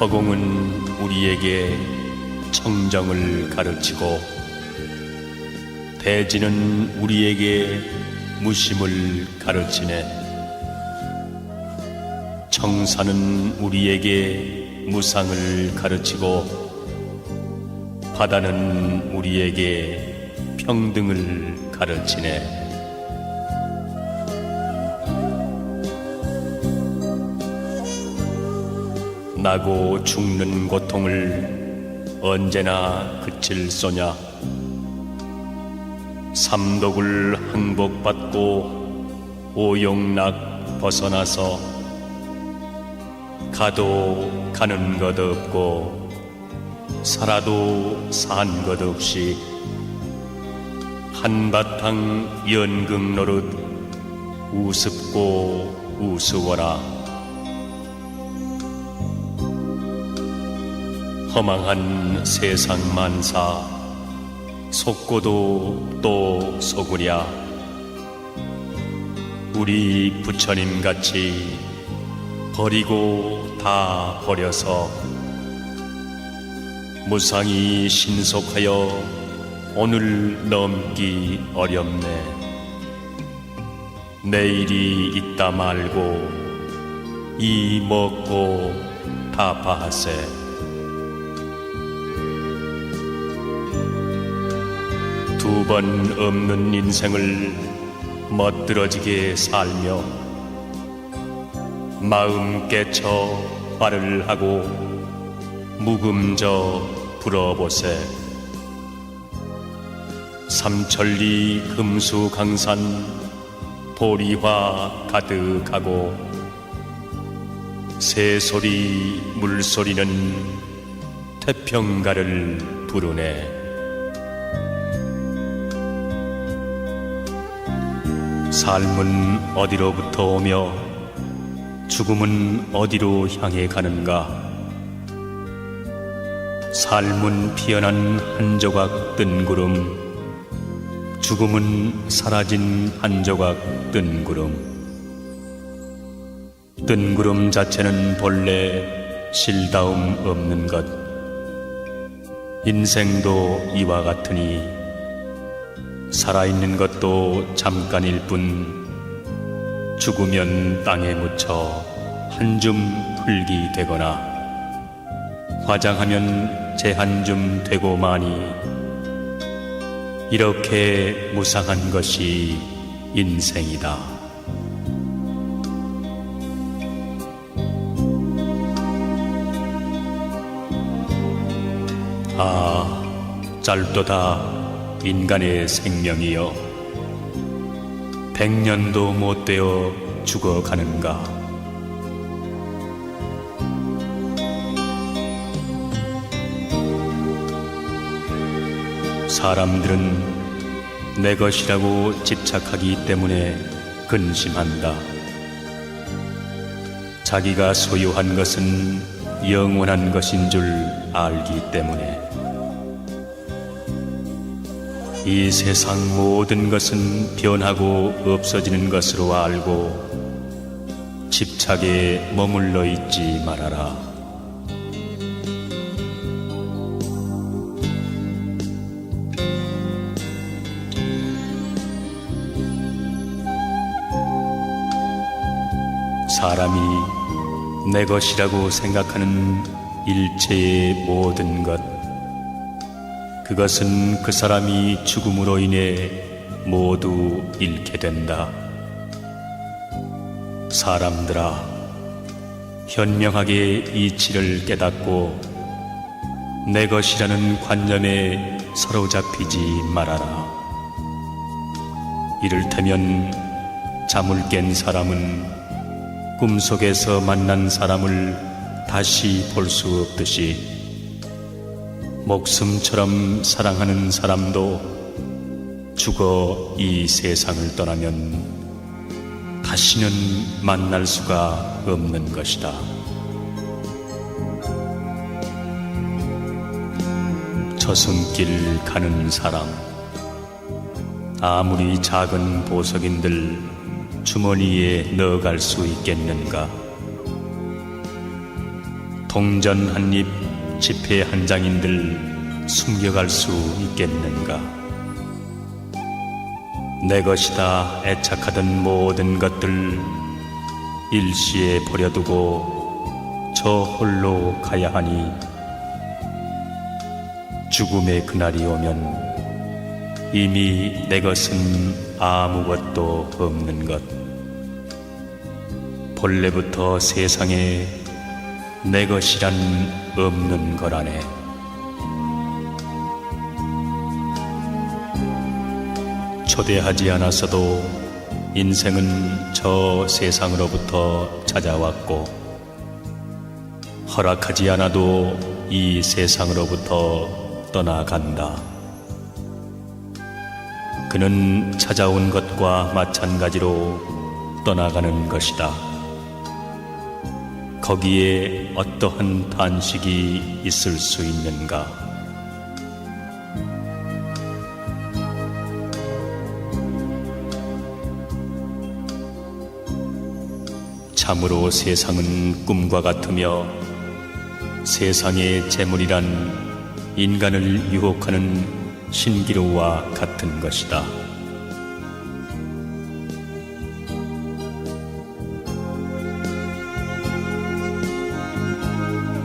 허공은 우리에게 청정을 가르치고 대지는 우리에게 무심을 가르치네. 청산은 우리에게 무상을 가르치고 바다는 우리에게 평등을 가르치네. 나고 죽는 고통을 언제나 그칠 소냐. 삼독을 항복받고 오용락 벗어나서 가도 가는 것 없고 살아도 산 것 없이 한바탕 연극 노릇 우습고 우스워라. 허망한 세상 만사 속고도 또 속으랴. 우리 부처님같이 버리고 다 버려서 무상히 신속하여 오늘 넘기 어렵네. 내일이 있다 말고 이 먹고 타파하세. 두 번 없는 인생을 멋들어지게 살며 마음 깨쳐 화를 하고 묵음져 불어보세. 삼천리 금수강산 보리화 가득하고 새소리 물소리는 태평가를 부르네. 삶은 어디로부터 오며 죽음은 어디로 향해 가는가. 삶은 피어난 한 조각 뜬구름, 죽음은 사라진 한 조각 뜬구름. 뜬구름 자체는 본래 실다움 없는 것. 인생도 이와 같으니 살아있는 것도 잠깐일 뿐 죽으면 땅에 묻혀 한 줌 흙이 되거나 화장하면 재 한 줌 되고 마니 이렇게 무상한 것이 인생이다. 아, 짧도다 인간의 생명이여. 100년도 못 되어 죽어가는가. 사람들은 내 것이라고 집착하기 때문에 근심한다. 자기가 소유한 것은 영원한 것인 줄 알기 때문에. 이 세상 모든 것은 변하고 없어지는 것으로 알고 집착에 머물러 있지 말아라. 사람이 내 것이라고 생각하는 일체의 모든 것, 그것은 그 사람이 죽음으로 인해 모두 잃게 된다. 사람들아, 현명하게 이치를 깨닫고 내 것이라는 관념에 사로잡히지 말아라. 이를테면 잠을 깬 사람은 꿈속에서 만난 사람을 다시 볼 수 없듯이 목숨처럼 사랑하는 사람도 죽어 이 세상을 떠나면 다시는 만날 수가 없는 것이다. 저승길 가는 사람, 아무리 작은 보석인들 주머니에 넣어갈 수 있겠는가? 동전 한 입, 지폐 한 장인들 숨겨갈 수 있겠는가? 내 것이다 애착하던 모든 것들 일시에 버려두고 저 홀로 가야 하니 죽음의 그날이 오면 이미 내 것은 아무것도 없는 것. 본래부터 세상에 내 것이란 없는 거라네. 초대하지 않았어도 인생은 저 세상으로부터 찾아왔고, 허락하지 않아도 이 세상으로부터 떠나간다. 그는 찾아온 것과 마찬가지로 떠나가는 것이다. 거기에 어떠한 탄식이 있을 수 있는가? 참으로 세상은 꿈과 같으며 세상의 재물이란 인간을 유혹하는 신기루와 같은 것이다.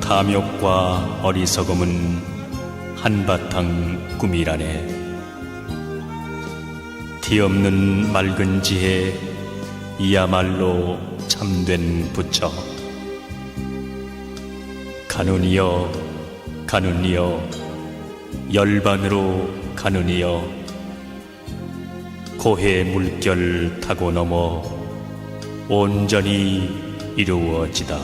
탐욕과 어리석음은 한바탕 꿈이라네. 티없는 맑은 지혜, 이야말로 참된 부처. 가느니여 가느니여 열반으로 가느니여 고해 물결 타고 넘어 온전히 이루어지다.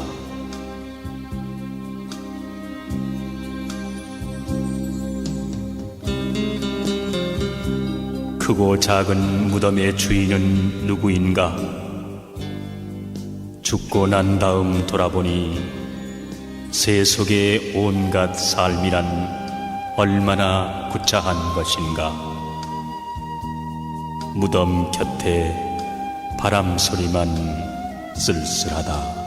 크고 작은 무덤의 주인은 누구인가? 죽고 난 다음 돌아보니 세속의 온갖 삶이란 얼마나 구차한 것인가. 무덤 곁에 바람 소리만 쓸쓸하다.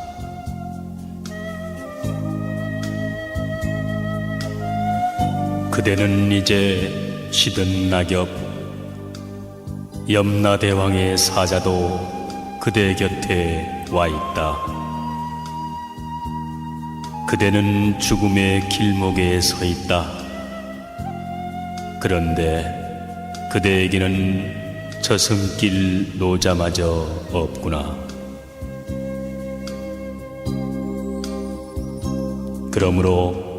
그대는 이제 시든 낙엽, 염라대왕의 사자도 그대 곁에 와 있다. 그대는 죽음의 길목에 서 있다. 그런데 그대에게는 저승길 노자마저 없구나. 그러므로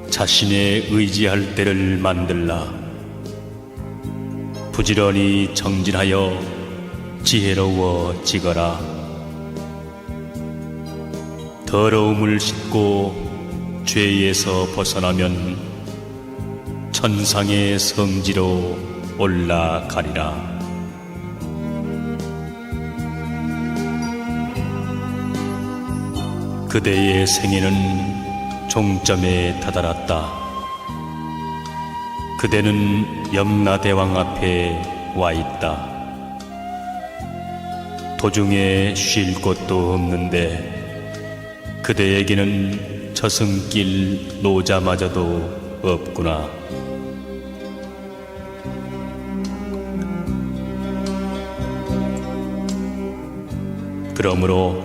자신의 의지할 때를 만들라. 부지런히 정진하여 지혜로워지거라. 더러움을 씻고 죄에서 벗어나면 천상의 성지로 올라가리라. 그대의 생애는 종점에 다다랐다. 그대는 염라대왕 앞에 와 있다. 도중에 쉴 곳도 없는데 그대에게는 저승길 노자마저도 없구나. 그러므로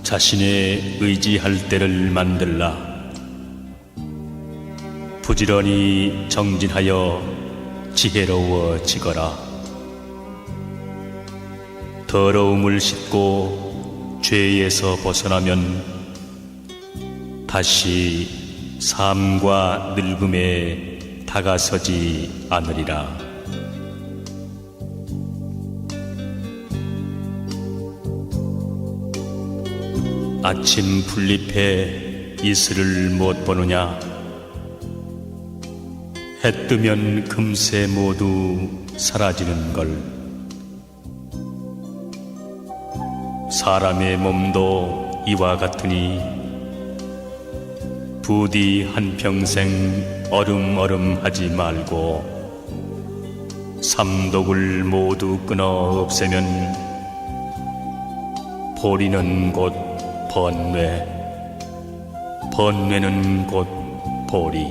자신의 의지할 때를 만들라. 부지런히 정진하여 지혜로워지거라. 더러움을 씻고 죄에서 벗어나면 다시 삶과 늙음에 다가서지 않으리라. 아침 풀잎에 이슬을 못 보느냐? 해 뜨면 금세 모두 사라지는 걸. 사람의 몸도 이와 같으니 부디 한평생 어름어름하지 말고 삼독을 모두 끊어 없애면 보리는 곧 번뇌, 번뇌는 곧 보리.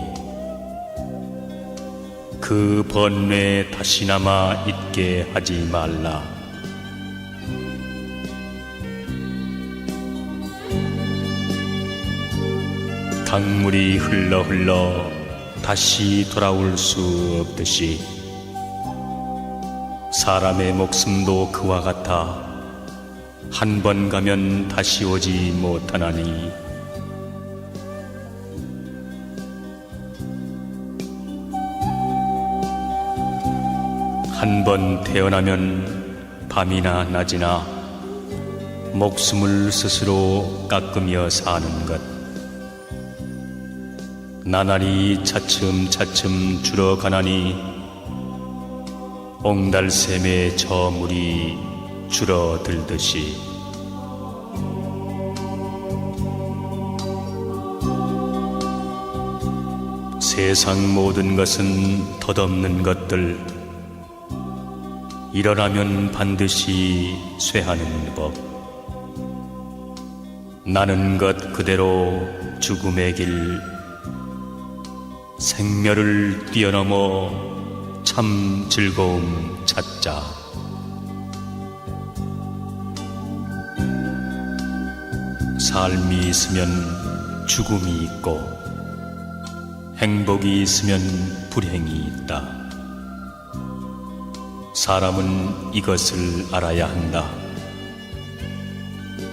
그 번뇌 다시나마 있게 하지 말라. 강물이 흘러 다시 돌아올 수 없듯이 사람의 목숨도 그와 같아 한 번 가면 다시 오지 못하나니 한 번 태어나면 밤이나 낮이나 목숨을 스스로 깎으며 사는 것, 나날이 차츰차츰 줄어가나니 옹달샘의 저물이 줄어들듯이 세상 모든 것은 덧없는 것들, 일어나면 반드시 쇠하는 법. 나는 것 그대로 죽음의 길, 생멸을 뛰어넘어 참 즐거움 찾자. 삶이 있으면 죽음이 있고 행복이 있으면 불행이 있다. 사람은 이것을 알아야 한다.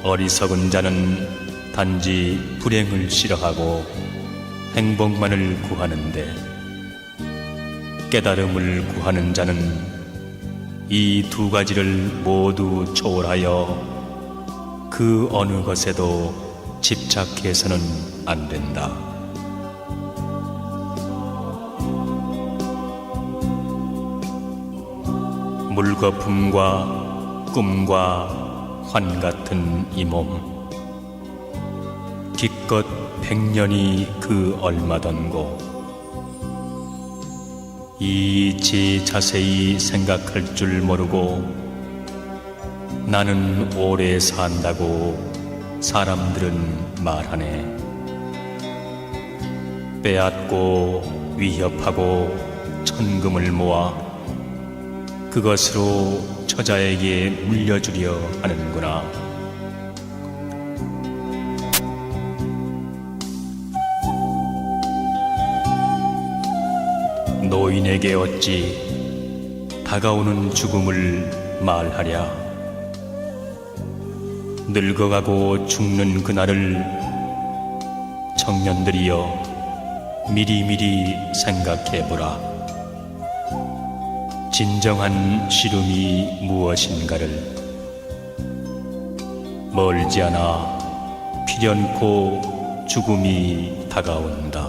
어리석은 자는 단지 불행을 싫어하고 행복만을 구하는데, 깨달음을 구하는 자는 이 두 가지를 모두 초월하여 그 어느 것에도 집착해서는 안 된다. 물거품과 꿈과 환 같은 이 몸, 기껏 100년이 그 얼마던고. 이치 자세히 생각할 줄 모르고 나는 오래 산다고 사람들은 말하네. 빼앗고 위협하고 천금을 모아 그것으로 처자에게 물려주려 하는구나. 노인에게 어찌 다가오는 죽음을 말하랴. 늙어가고 죽는 그날을 청년들이여 미리미리 생각해보라. 진정한 시름이 무엇인가를. 멀지 않아 필연코 죽음이 다가온다.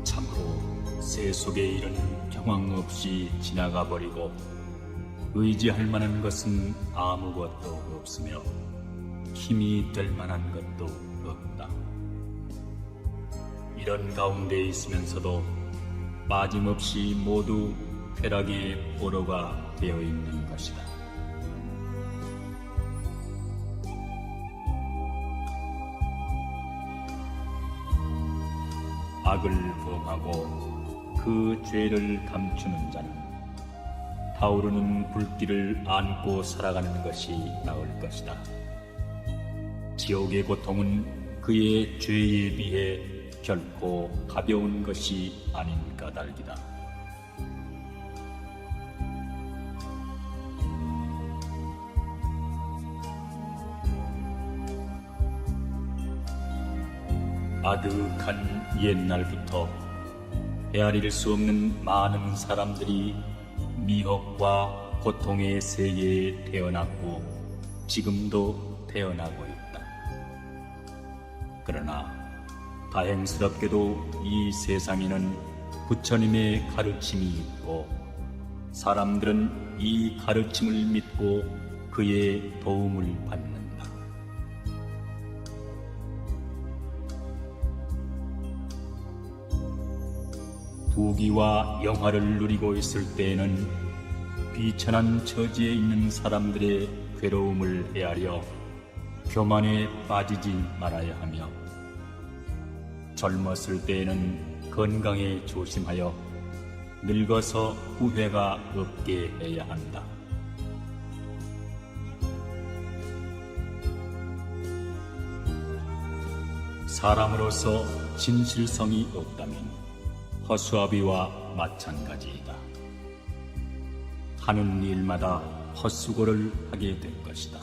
참으로 세속의 일은 경황 없이 지나가 버리고 의지할 만한 것은 아무것도 없으며 힘이 될 만한 것도 없다. 이런 가운데 있으면서도 빠짐없이 모두 쾌락의 보로가 되어 있는 것이다. 악을 범하고 그 죄를 감추는 자는 타오르는 불길을 안고 살아가는 것이 나을 것이다. 지옥의 고통은 그의 죄에 비해 결코 가벼운 것이 아닌 까닭이다. 아득한 옛날부터 헤아릴 수 없는 많은 사람들이 미혹과 고통의 세계에 태어났고 지금도 태어나고 있다. 그러나 다행스럽게도 이 세상에는 부처님의 가르침이 있고 사람들은 이 가르침을 믿고 그의 도움을 받는다. 부귀와 영화를 누리고 있을 때에는 비천한 처지에 있는 사람들의 괴로움을 헤아려 교만에 빠지지 말아야 하며, 젊었을 때에는 건강에 조심하여 늙어서 후회가 없게 해야 한다. 사람으로서 진실성이 없다면 허수아비와 마찬가지이다. 하는 일마다 헛수고를 하게 될 것이다.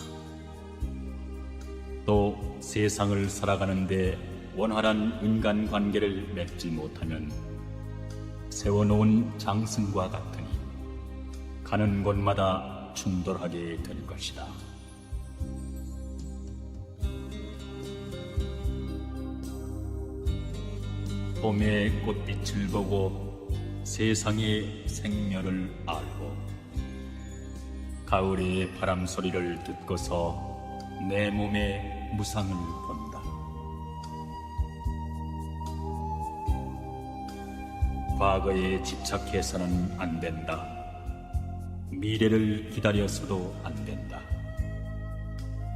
또 세상을 살아가는데 원활한 인간관계를 맺지 못하면 세워놓은 장승과 같으니 가는 곳마다 충돌하게 될 것이다. 봄의 꽃빛을 보고 세상의 생멸을 알고, 가을의 바람 소리를 듣고서 내 몸의 무상을 본다. 과거에 집착해서는 안 된다. 미래를 기다려서도 안 된다.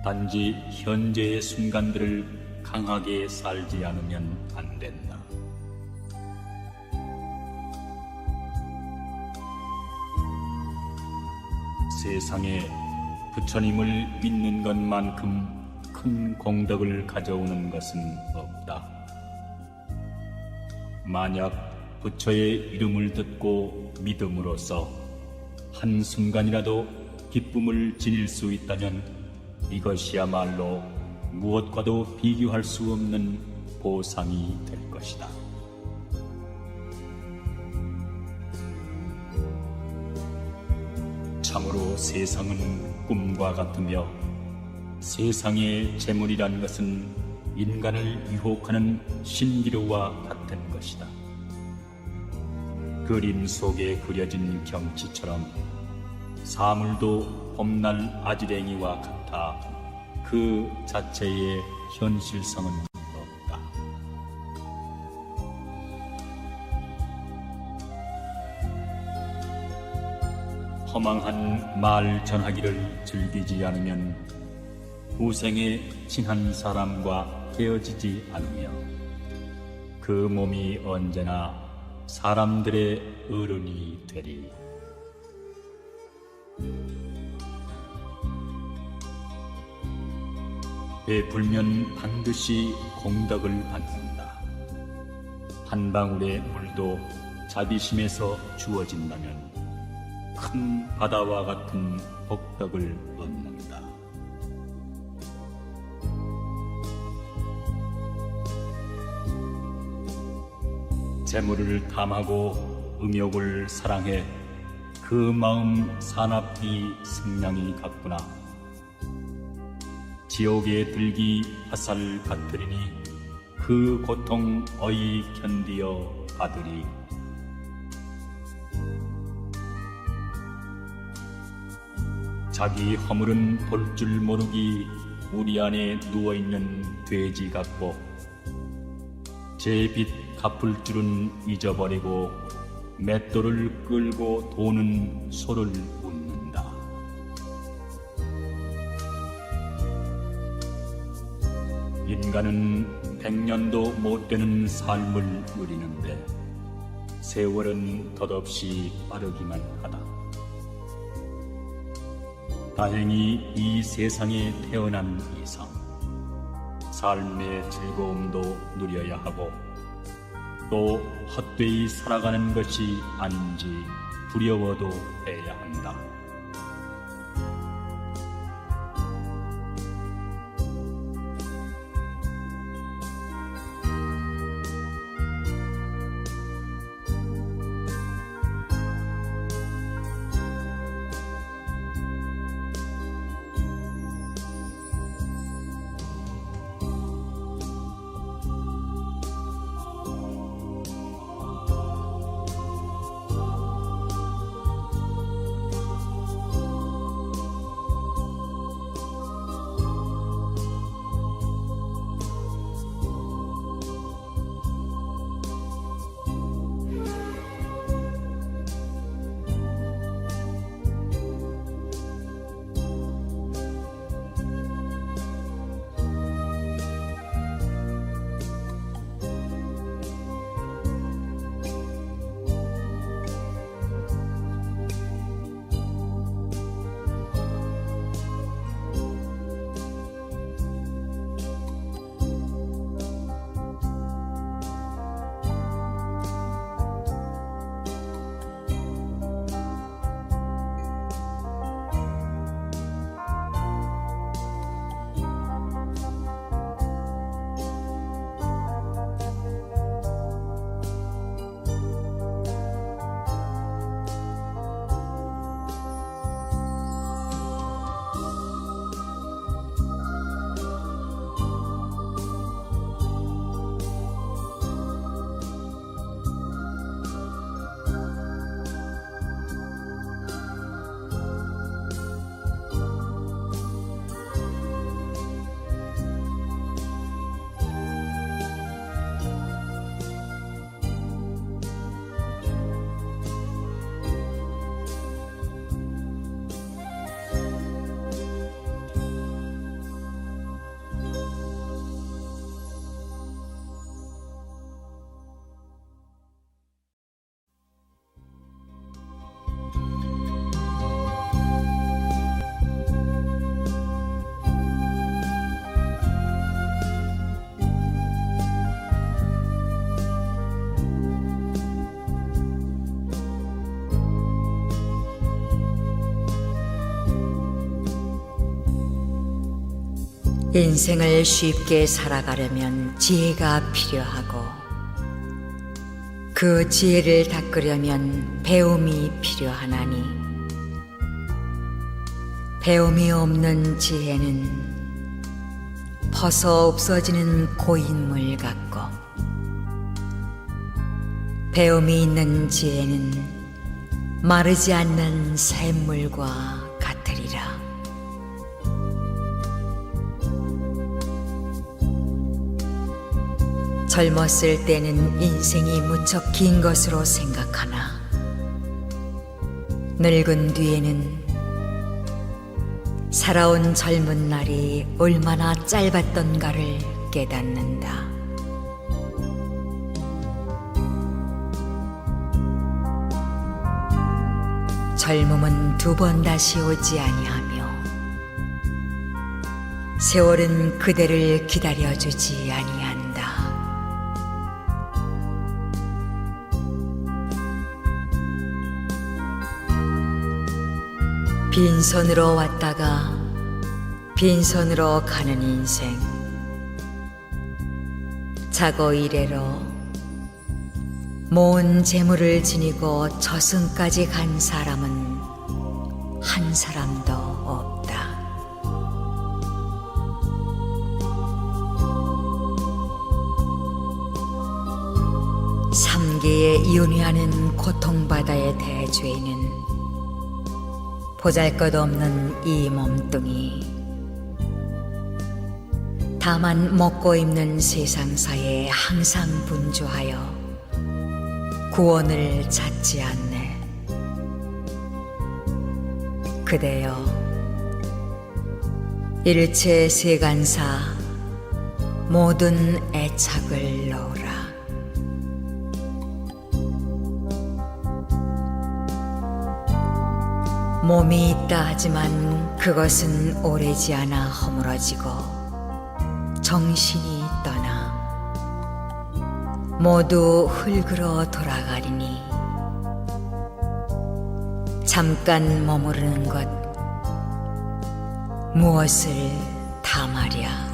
단지 현재의 순간들을 강하게 살지 않으면 안 된다. 세상에 부처님을 믿는 것만큼 큰 공덕을 가져오는 것은 없다. 만약 부처의 이름을 듣고 믿음으로써 한순간이라도 기쁨을 지닐 수 있다면 이것이야말로 무엇과도 비교할 수 없는 보상이 될 것이다. 참으로 세상은 꿈과 같으며 세상의 재물이란 것은 인간을 유혹하는 신기루와 같은 것이다. 그림 속에 그려진 경치처럼 사물도 봄날 아지랭이와 같아 그 자체의 현실성은 없다. 허망한 말 전하기를 즐기지 않으면 후생에 친한 사람과 헤어지지 않으며 그 몸이 언제나 사람들의 어른이 되리. 베풀면 반드시 공덕을 받는다. 한 방울의 물도 자비심에서 주어진다면 큰 바다와 같은 복덕을 얻는다. 재물을 탐하고 음욕을 사랑해 그 마음 사납기 승량이 같구나. 지옥에 들기 화살 같으리니 그 고통 어이 견디어 받으리. 자기 허물은 볼 줄 모르기 우리 안에 누워있는 돼지 같고 제 빚 갚을 줄은 잊어버리고 맷돌을 끌고 도는 소를 웃는다. 인간은 100년도 못 되는 삶을 누리는데 세월은 덧없이 빠르기만 하다. 다행히 이 세상에 태어난 이상 삶의 즐거움도 누려야 하고 또 헛되이 살아가는 것이 아닌지 두려워도 해야 한다. 인생을 쉽게 살아가려면 지혜가 필요하고 그 지혜를 닦으려면 배움이 필요하나니 배움이 없는 지혜는 벗어 없어지는 고인물 같고 배움이 있는 지혜는 마르지 않는 샘물과 같으리라. 젊었을 때는 인생이 무척 긴 것으로 생각하나 늙은 뒤에는 살아온 젊은 날이 얼마나 짧았던가를 깨닫는다. 젊음은 두 번 다시 오지 아니하며 세월은 그대를 기다려주지 아니한다. 빈손으로 왔다가 빈손으로 가는 인생. 자고 이래로 모은 재물을 지니고 저승까지 간 사람은 한 사람도 없다. 삼계에 윤회하는 고통바다의 대죄인은 보잘것없는 이 몸뚱이 다만 먹고 입는 세상사에 항상 분주하여 구원을 찾지 않네. 그대여 일체 세간사 모든 애착을 놓으라. 몸이 있다 하지만 그것은 오래지 않아 허물어지고 정신이 떠나 모두 흙으로 돌아가리니 잠깐 머무르는 것 무엇을 담하랴.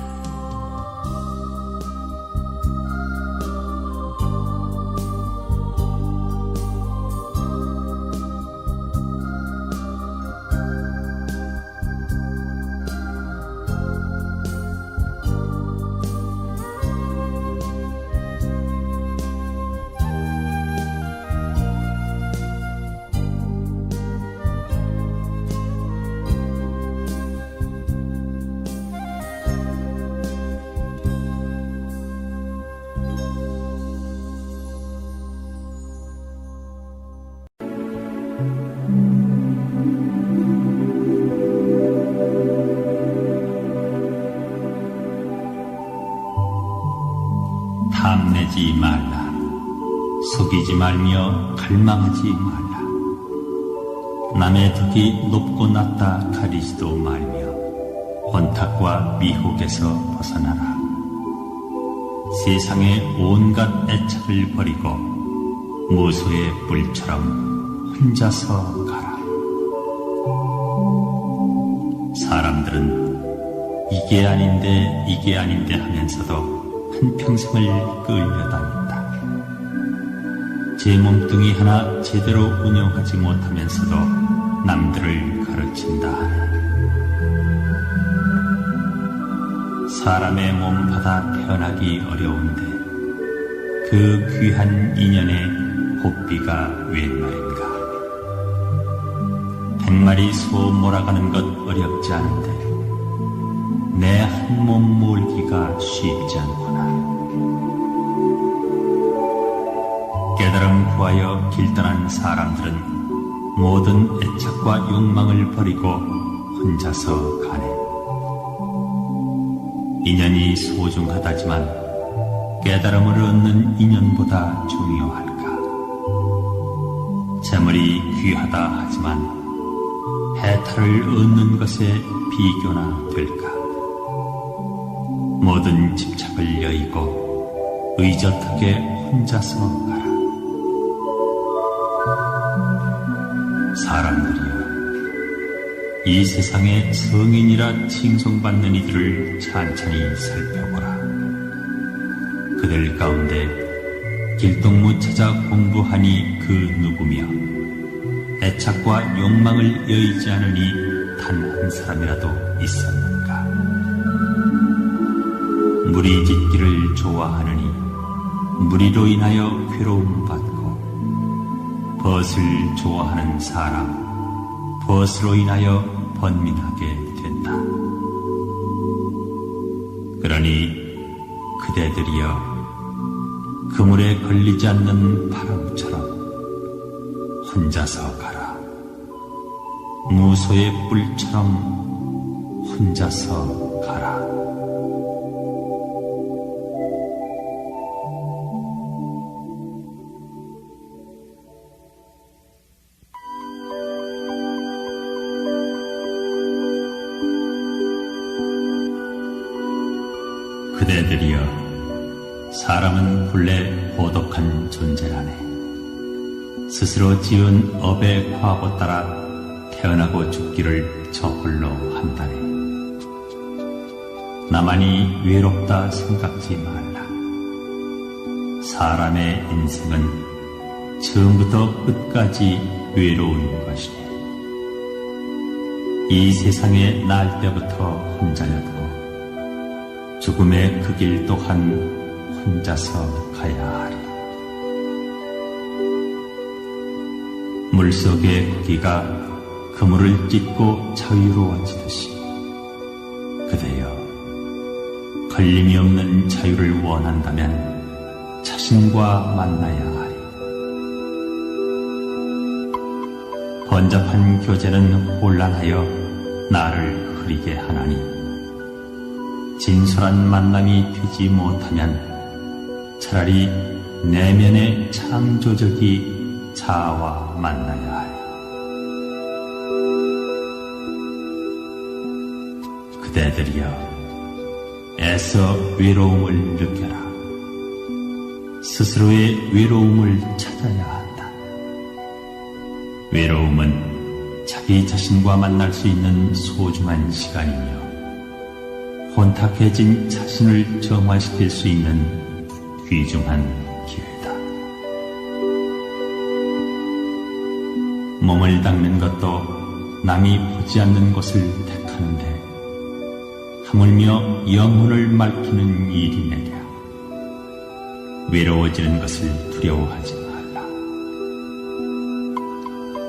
탐내지 말라. 속이지 말며 갈망하지 말라. 남의 덕이 높고 낮다 가리지도 말며 혼탁과 미혹에서 벗어나라. 세상의 온갖 애착을 버리고 무소의 뿔처럼 혼자서 가라. 사람들은 이게 아닌데 하면서도 한평생을 끌려다닌다. 제 몸뚱이 하나 제대로 운영하지 못하면서도 남들을 가르친다 하네. 사람의 몸 받아 태어나기 어려운데 그 귀한 인연에 복비가 웬 말인가. 100마리 소 몰아가는 것 어렵지 않은데 내 한 몸 몰기가 쉽지 않구나. 깨달음 구하여 길 떠난 사람들은 모든 애착과 욕망을 버리고 혼자서 가네. 인연이 소중하다지만 깨달음을 얻는 인연보다 중요할까? 재물이 귀하다 하지만 해탈을 얻는 것에 비교나 될까? 모든 집착을 여의고 의젓하게 혼자서 가라. 사람들이여, 이 세상에 성인이라 칭송받는 이들을 찬찬히 살펴보라. 그들 가운데 길동무 찾아 공부하니 그 누구며 애착과 욕망을 여의지 않으니 단 한 사람이라도 있었는가. 무리 짓기를 좋아하느니 무리로 인하여 괴로움을 받고, 벗을 좋아하는 사람 벗으로 인하여 번민하게 된다. 그러니 그대들이여 그물에 걸리지 않는 바람처럼 혼자서 가라. 무소의 뿔처럼 혼자서 가라. 그대들이여 사람은 본래 고독한 존재라네. 스스로 지은 업의 과보 따라 태어나고 죽기를 저홀로 한다네. 나만이 외롭다 생각지 말라. 사람의 인생은 처음부터 끝까지 외로운 것이네. 이 세상에 날 때부터 혼자여도 죽음의 그 길 또한 혼자서 가야 하리. 물속의 고기가 그물을 찢고 자유로워지듯이 그대여 걸림이 없는 자유를 원한다면 자신과 만나야 하리. 번잡한 교제는 혼란하여 나를 흐리게 하나니 진솔한 만남이 되지 못하면 차라리 내면의 창조적이 자아와 만나야 하리. 그대들이여 애써 외로움을 느껴라. 스스로의 외로움을 찾아야 한다. 외로움은 자기 자신과 만날 수 있는 소중한 시간이며 혼탁해진 자신을 정화시킬 수 있는 귀중한 기회다. 몸을 닦는 것도 남이 보지 않는 곳을 택하는데 하물며 영혼을 맑히는 일이내랴. 외로워지는 것을 두려워하지 말라.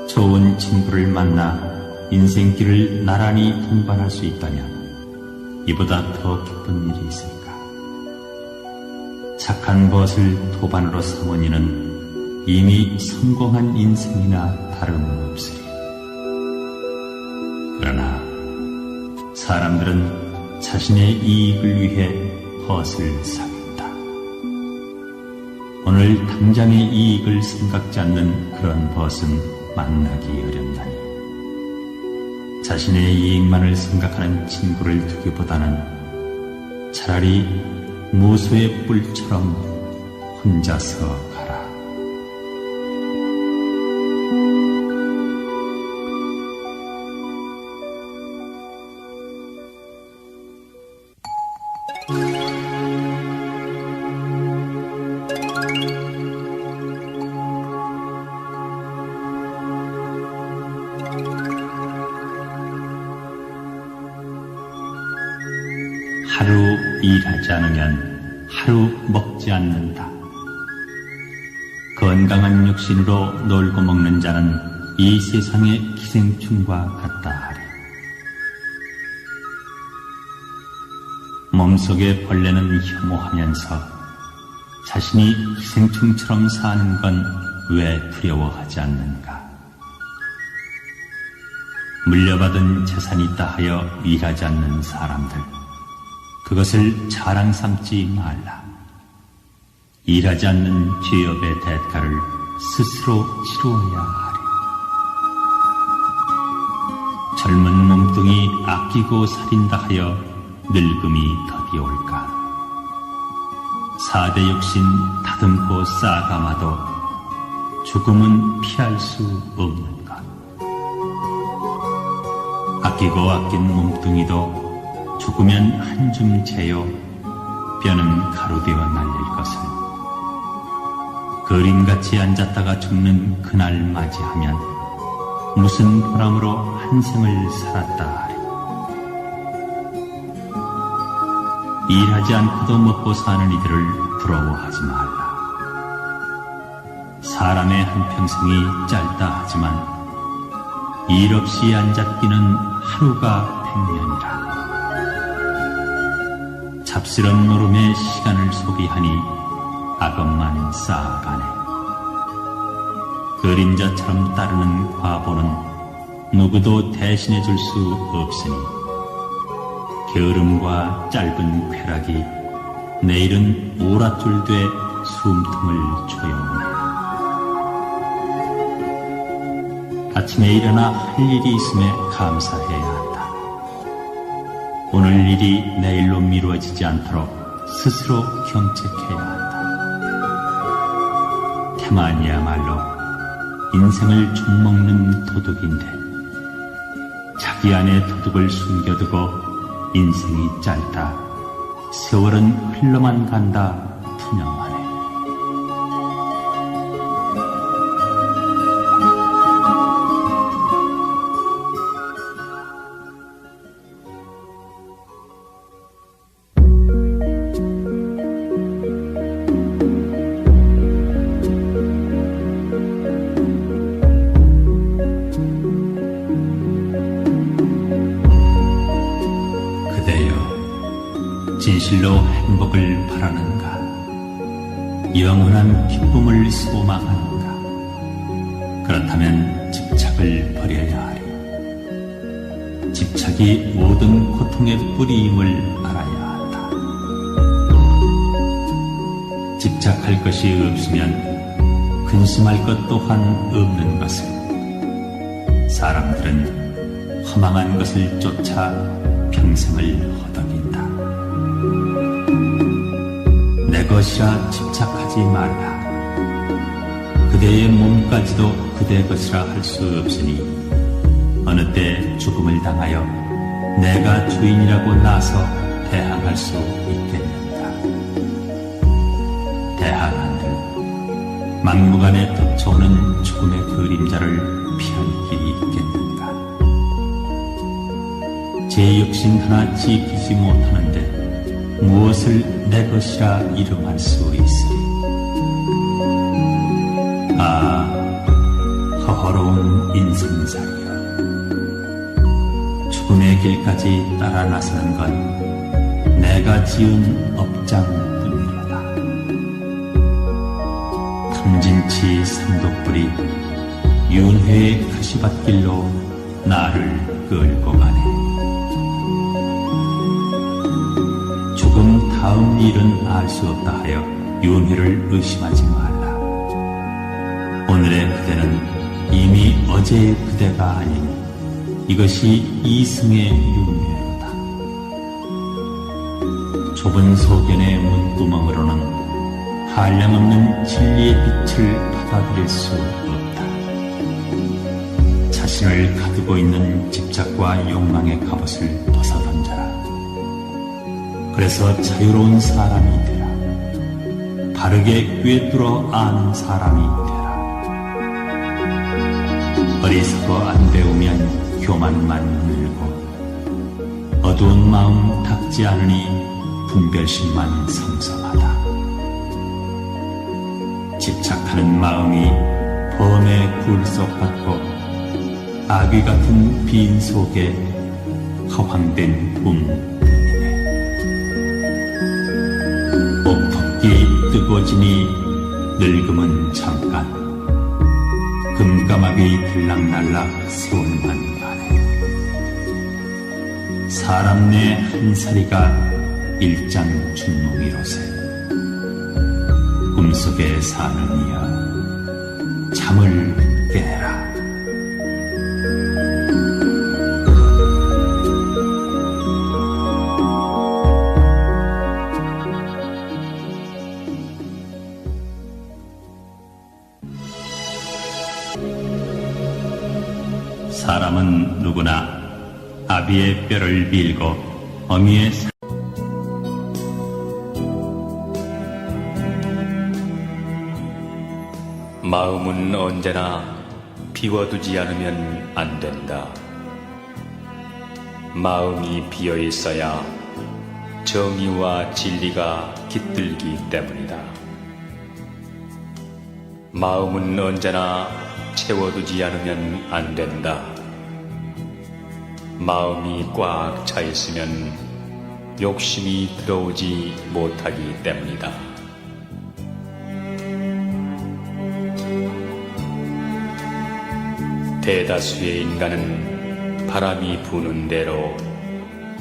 좋은 친구를 만나 인생길을 나란히 동반할 수 있다면 이보다 더 기쁜 일이 있을까? 착한 벗을 도반으로 삼은 이는 이미 성공한 인생이나 다름없으리. 그러나 사람들은 자신의 이익을 위해 벗을 사겠다. 오늘 당장의 이익을 생각지 않는 그런 벗은 만나기 어렵다니. 자신의 이익만을 생각하는 친구를 두기보다는 차라리 무소의 뿔처럼 혼자서 가라. 하루 일하지 않으면 하루 먹지 않는다. 건강한 육신으로 놀고 먹는 자는 이 세상의 기생충과 같다 하리. 몸속의 벌레는 혐오하면서 자신이 기생충처럼 사는 건 왜 두려워하지 않는가? 물려받은 재산이 있다 하여 일하지 않는 사람들, 그것을 자랑 삼지 말라. 일하지 않는 죄업의 대가를 스스로 치루어야 하리. 젊은 몸뚱이 아끼고 살인다 하여 늙음이 더디 올까? 4대 육신 다듬고 싸감아도 죽음은 피할 수 없는 것. 아끼고 아낀 몸뚱이도 죽으면 한 줌 재요 뼈는 가루되어 날릴 것을 그림같이 앉았다가 죽는 그날 맞이하면 무슨 보람으로 한 생을 살았다 하리. 일하지 않고도 먹고 사는 이들을 부러워하지 말라. 사람의 한평생이 짧다 하지만 일 없이 앉았기는 하루가 100년이라. 잡스런 노름에 시간을 소비하니 악업만 쌓아가네. 그림자처럼 따르는 과보는 누구도 대신해 줄 수 없으니 게으름과 짧은 쾌락이 내일은 오랏줄 돼 숨통을 조여오네. 아침에 일어나 할 일이 있음에 감사해야 한다. 오늘 일이 내일로 미루어지지 않도록 스스로 경책해야 한다. 태만이야말로 인생을 좀먹는 도둑인데 자기 안에 도둑을 숨겨두고 인생이 짧다, 세월은 흘러만 간다 푸념하네. 진실로 행복을 바라는가? 영원한 기쁨을 소망하는가? 그렇다면 집착을 버려야 하리. 집착이 모든 고통의 뿌리임을 알아야 한다. 집착할 것이 없으면 근심할 것 또한 없는 것을. 사람들은 허망한 것을 쫓아 평생을 허덕인다. 내 것이라 집착하지 말라. 그대의 몸까지도 그대 것이라 할 수 없으니 어느 때 죽음을 당하여 내가 주인이라고 나서 대항할 수 있겠는가. 대항한들 막무가내 덮쳐오는 죽음의 그림자를 피할 길이 있겠는가. 제 육신 하나 지키지 못하는데 무엇을 내 것이라 이름할 수 있으리. 아, 허허로운 인생살이여. 죽음의 길까지 따라 나서는 건 내가 지은 업장뿐이로다. 탐진치 삼독불이 윤회의 가시밭길로 나를 끌고 가네. 죽음 다음 일은 알 수 없다 하여 윤회를 의심하지 말라. 오늘의 그대는 이미 어제의 그대가 아니니 이것이 이승의 윤회로다. 좁은 소견의 문구멍으로는 한량없는 진리의 빛을 받아들일 수 없다. 자신을 가두고 있는 집착과 욕망의 갑옷을 벗어던져라. 그래서 자유로운 사람이 되라. 바르게 꿰뚫어 아는 사람이 되라. 어리석어 안 배우면 교만만 늘고 어두운 마음 닦지 않으니 분별심만 성성하다. 집착하는 마음이 범의 굴속같고 아귀 같은 빈 속에 허황된 꿈뿐이네. 옥토끼 뜨거지니 늙음은 잠깐, 금까마귀 들락날락 세월만 가네. 사람 내 한 사리가 일장춘몽이로세. 꿈속에 사는 이여 잠을 깨라. 사람은 누구나 아비의 뼈를 밀고 어미의 마음은 언제나 비워두지 않으면 안 된다. 마음이 비어 있어야 정의와 진리가 깃들기 때문이다. 마음은 언제나 채워두지 않으면 안 된다. 마음이 꽉 차 있으면 욕심이 들어오지 못하기 때문이다. 대다수의 인간은 바람이 부는 대로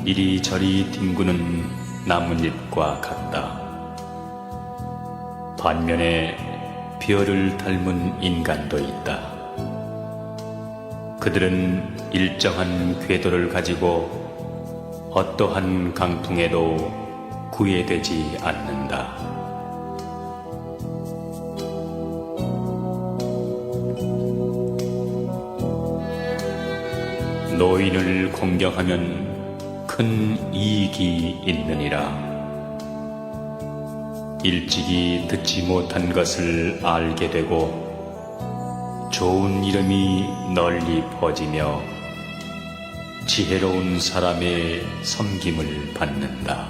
이리저리 뒹구는 나뭇잎과 같다. 반면에 별을 닮은 인간도 있다. 그들은 일정한 궤도를 가지고 어떠한 강풍에도 구애되지 않는다. 노인을 공경하면 큰 이익이 있느니라. 일찍이 듣지 못한 것을 알게 되고 좋은 이름이 널리 퍼지며 지혜로운 사람의 섬김을 받는다.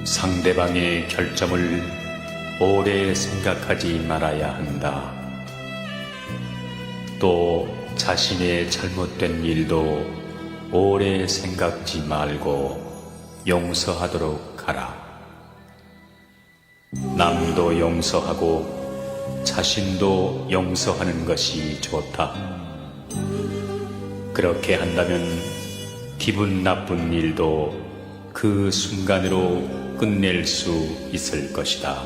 상대방의 결점을 오래 생각하지 말아야 한다. 또 자신의 잘못된 일도 오래 생각지 말고 용서하도록 하라. 남도 용서하고 자신도 용서하는 것이 좋다. 그렇게 한다면 기분 나쁜 일도 그 순간으로 끝낼 수 있을 것이다.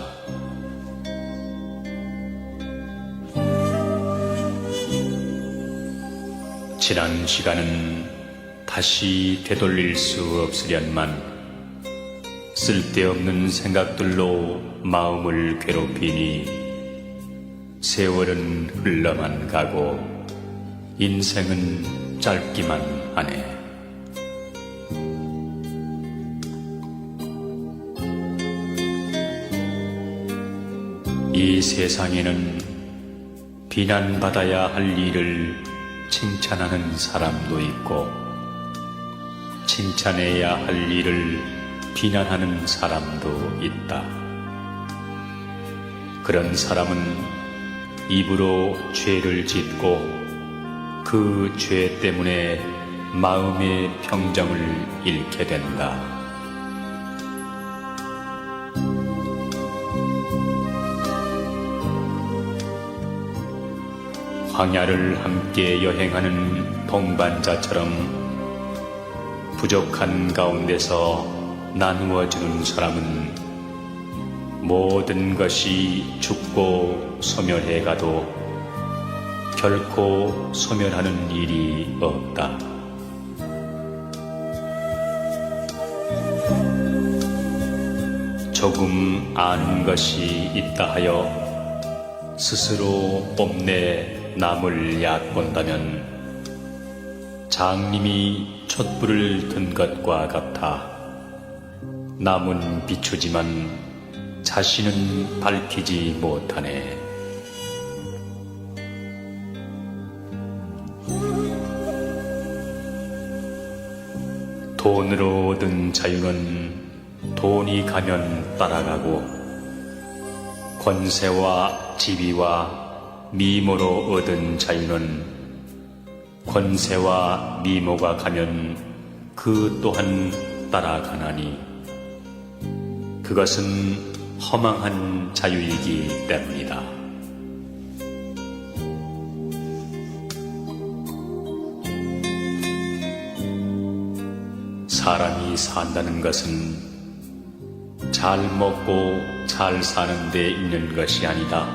지난 시간은 다시 되돌릴 수 없으련만 쓸데없는 생각들로 마음을 괴롭히니 세월은 흘러만 가고 인생은 짧기만 하네. 이 세상에는 비난받아야 할 일을 칭찬하는 사람도 있고 칭찬해야 할 일을 비난하는 사람도 있다. 그런 사람은 입으로 죄를 짓고 그 죄 때문에 마음의 평정을 잃게 된다. 광야를 함께 여행하는 동반자처럼 부족한 가운데서 나누어주는 사람은 모든 것이 죽고 소멸해가도 결코 소멸하는 일이 없다. 조금 아는 것이 있다 하여 스스로 뽐내 남을 얕본다면 장님이 촛불을 든 것과 같아 남은 비추지만 자신은 밝히지 못하네. 돈으로 얻은 자유는 돈이 가면 따라가고 권세와 지위와 미모로 얻은 자유는 권세와 미모가 가면 그 또한 따라가나니 그것은 허망한 자유이기 때문이다. 사람이 산다는 것은 잘 먹고 잘 사는 데 있는 것이 아니다.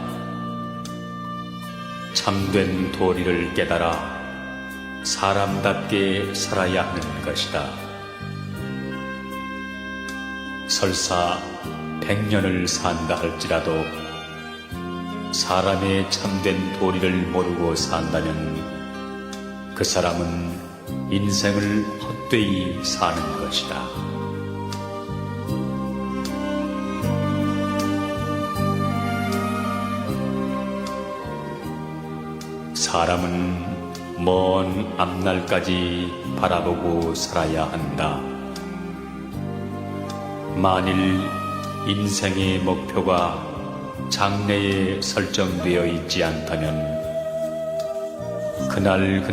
참된 도리를 깨달아 사람답게 살아야 하는 것이다. 설사 100년을 산다 할지라도 사람의 참된 도리를 모르고 산다면 그 사람은 인생을 헛되이 사는 것이다. 사람은 먼 앞날까지 바라보고 살아야 한다. 만일 인생의 목표가 장래에 설정되어 있지 않다면 그날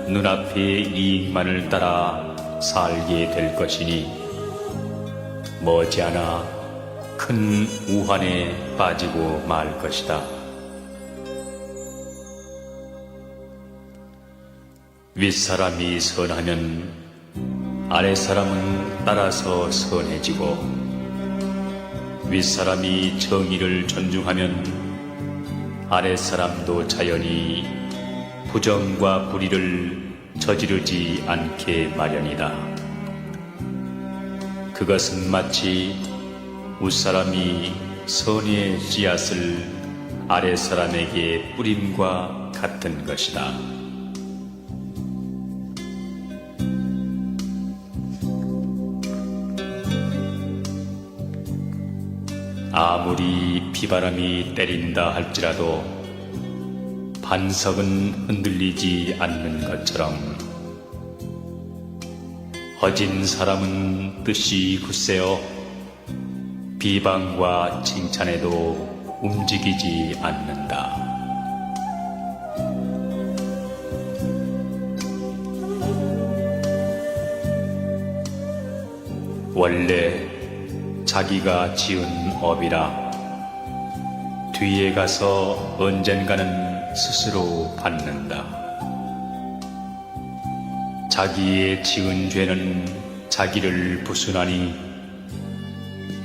눈앞의 이익만을 따라 살게 될 것이니 머지않아 큰 우환에 빠지고 말 것이다. 윗사람이 선하면 아랫사람은 따라서 선해지고 윗사람이 정의를 존중하면 아랫사람도 자연히 부정과 불의를 저지르지 않게 마련이다. 그것은 마치 윗사람이 선의 씨앗을 아랫사람에게 뿌림과 같은 것이다. 아무리 비바람이 때린다 할지라도 반석은 흔들리지 않는 것처럼 허진 사람은 뜻이 굳세어 비방과 칭찬에도 움직이지 않는다. 원래 자기가 지은 업이라 뒤에 가서 언젠가는 스스로 받는다. 자기의 지은 죄는 자기를 부수나니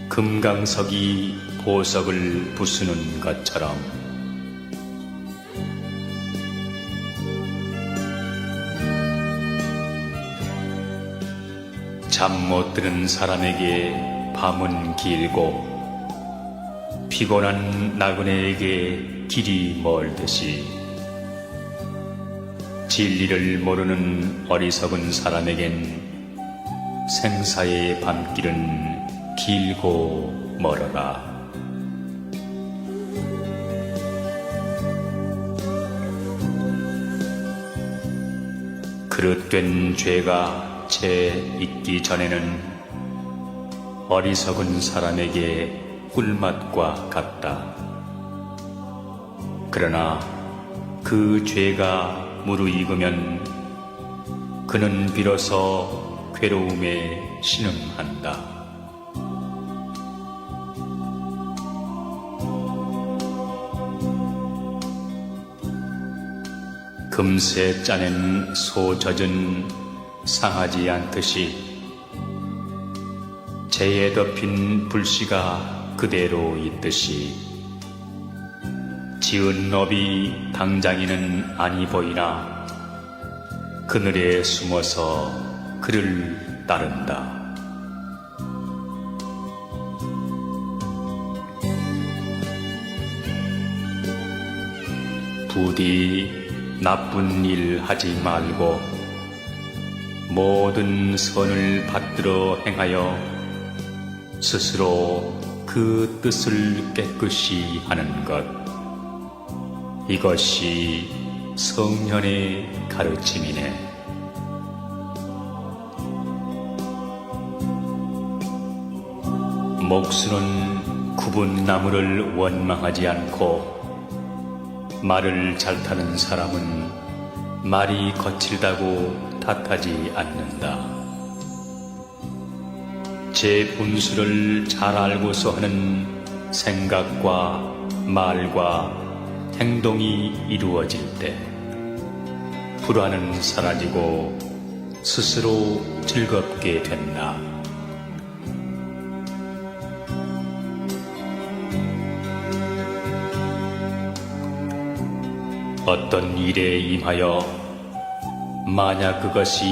금강석이 보석을 부수는 것처럼 잠 못 드는 사람에게 밤은 길고 피곤한 나그네에게 길이 멀듯이 진리를 모르는 어리석은 사람에겐 생사의 밤길은 길고 멀어라. 그릇된 죄가 채 있기 전에는 어리석은 사람에게 꿀맛과 같다. 그러나 그 죄가 무르익으면 그는 비로소 괴로움에 신음한다. 금세 짜낸 소 젖은 상하지 않듯이 재에 덮인 불씨가 그대로 있듯이 지은 업이 당장에는 아니 보이나 그늘에 숨어서 그를 따른다. 부디 나쁜 일 하지 말고 모든 선을 받들어 행하여 스스로 그 뜻을 깨끗이 하는 것, 이것이 성현의 가르침이네. 목수는 굽은 나무를 원망하지 않고 말을 잘 타는 사람은 말이 거칠다고 탓하지 않는다. 제 분수를 잘 알고서 하는 생각과 말과 행동이 이루어질 때 불안은 사라지고 스스로 즐겁게 된다. 어떤 일에 임하여 만약 그것이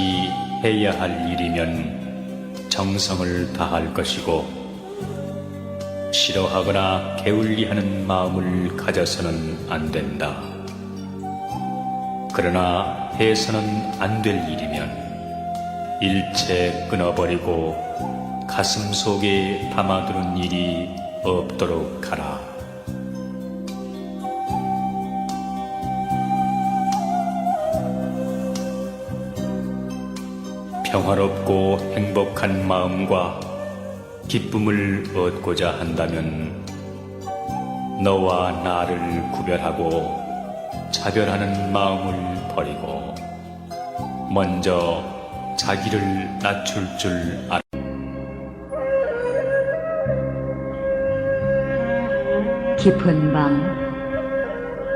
해야 할 일이면 정성을 다할 것이고 싫어하거나 게을리하는 마음을 가져서는 안 된다. 그러나 해서는 안 될 일이면 일체 끊어버리고 가슴 속에 담아두는 일이 없도록 하라. 평화롭고 행복한 마음과 기쁨을 얻고자 한다면 너와 나를 구별하고 차별하는 마음을 버리고 먼저 자기를 낮출 줄 알아. 깊은 밤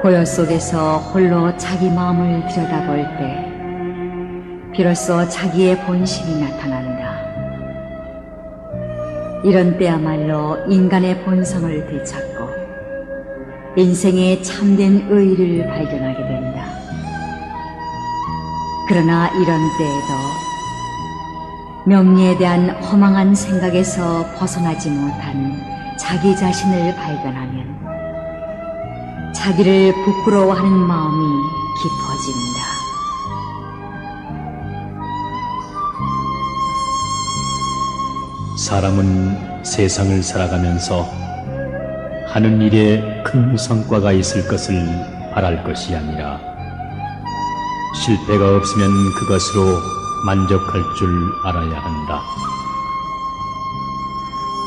고요 속에서 홀로 자기 마음을 들여다볼 때 비로소 자기의 본심이 나타난다. 이런 때야말로 인간의 본성을 되찾고 인생의 참된 의의를 발견하게 된다. 그러나 이런 때에도 명리에 대한 허망한 생각에서 벗어나지 못한 자기 자신을 발견하면 자기를 부끄러워하는 마음이 깊어진다. 사람은 세상을 살아가면서 하는 일에 큰 성과가 있을 것을 바랄 것이 아니라 실패가 없으면 그것으로 만족할 줄 알아야 한다.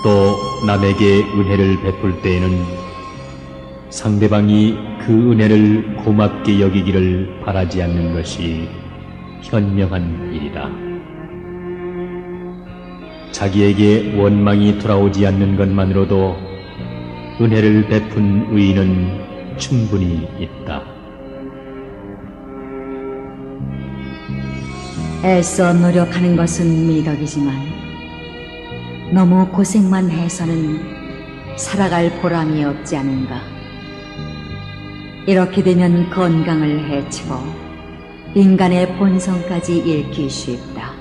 또 남에게 은혜를 베풀 때에는 상대방이 그 은혜를 고맙게 여기기를 바라지 않는 것이 현명한 일이다. 자기에게 원망이 돌아오지 않는 것만으로도 은혜를 베푼 의의는 충분히 있다. 애써 노력하는 것은 미덕이지만 너무 고생만 해서는 살아갈 보람이 없지 않은가. 이렇게 되면 건강을 해치고 인간의 본성까지 잃기 쉽다.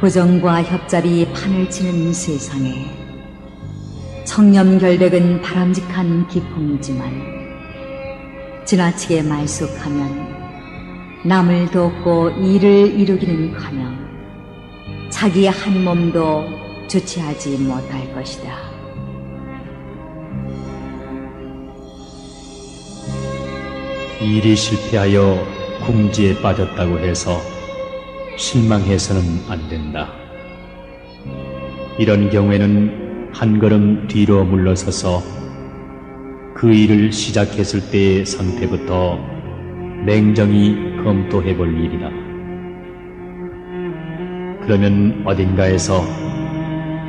부정과 협잡이 판을 치는 세상에 청렴결백은 바람직한 기풍이지만 지나치게 말쑥하면 남을 돕고 일을 이루기는커녕 자기 한 몸도 주체하지 못할 것이다. 일이 실패하여 궁지에 빠졌다고 해서 실망해서는 안 된다. 이런 경우에는 한 걸음 뒤로 물러서서 그 일을 시작했을 때의 상태부터 냉정히 검토해 볼 일이다. 그러면 어딘가에서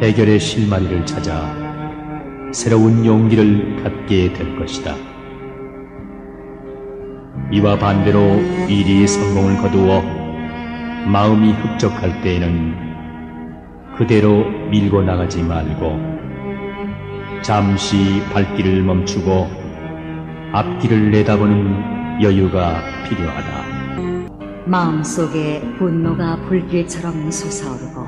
해결의 실마리를 찾아 새로운 용기를 갖게 될 것이다. 이와 반대로 일이 성공을 거두어 마음이 흡족할 때에는 그대로 밀고 나가지 말고 잠시 발길을 멈추고 앞길을 내다보는 여유가 필요하다. 마음속에 분노가 불길처럼 솟아오르고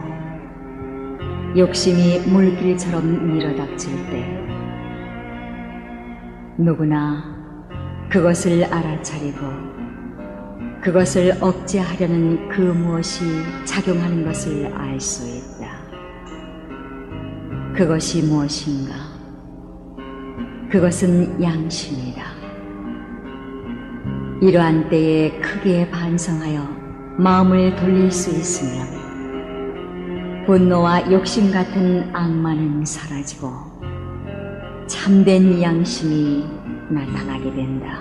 욕심이 물길처럼 밀어닥칠 때 누구나 그것을 알아차리고 그것을 억제하려는 그 무엇이 작용하는 것을 알 수 있다. 그것이 무엇인가? 그것은 양심이다. 이러한 때에 크게 반성하여 마음을 돌릴 수 있으면 분노와 욕심 같은 악마는 사라지고 참된 양심이 나타나게 된다.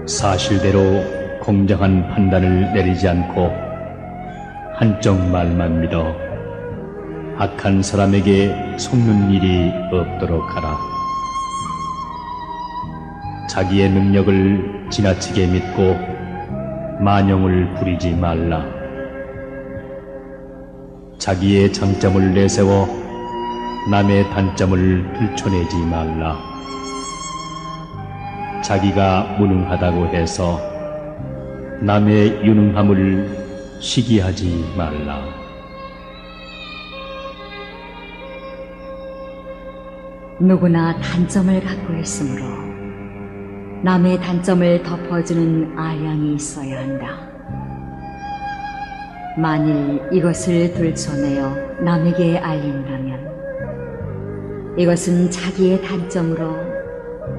사실대로 공정한 판단을 내리지 않고 한쪽 말만 믿어 악한 사람에게 속는 일이 없도록 하라. 자기의 능력을 지나치게 믿고 만용을 부리지 말라. 자기의 장점을 내세워 남의 단점을 들춰내지 말라. 자기가 무능하다고 해서 남의 유능함을 시기하지 말라. 누구나 단점을 갖고 있으므로 남의 단점을 덮어주는 아량이 있어야 한다. 만일 이것을 들춰내어 남에게 알린다면 이것은 자기의 단점으로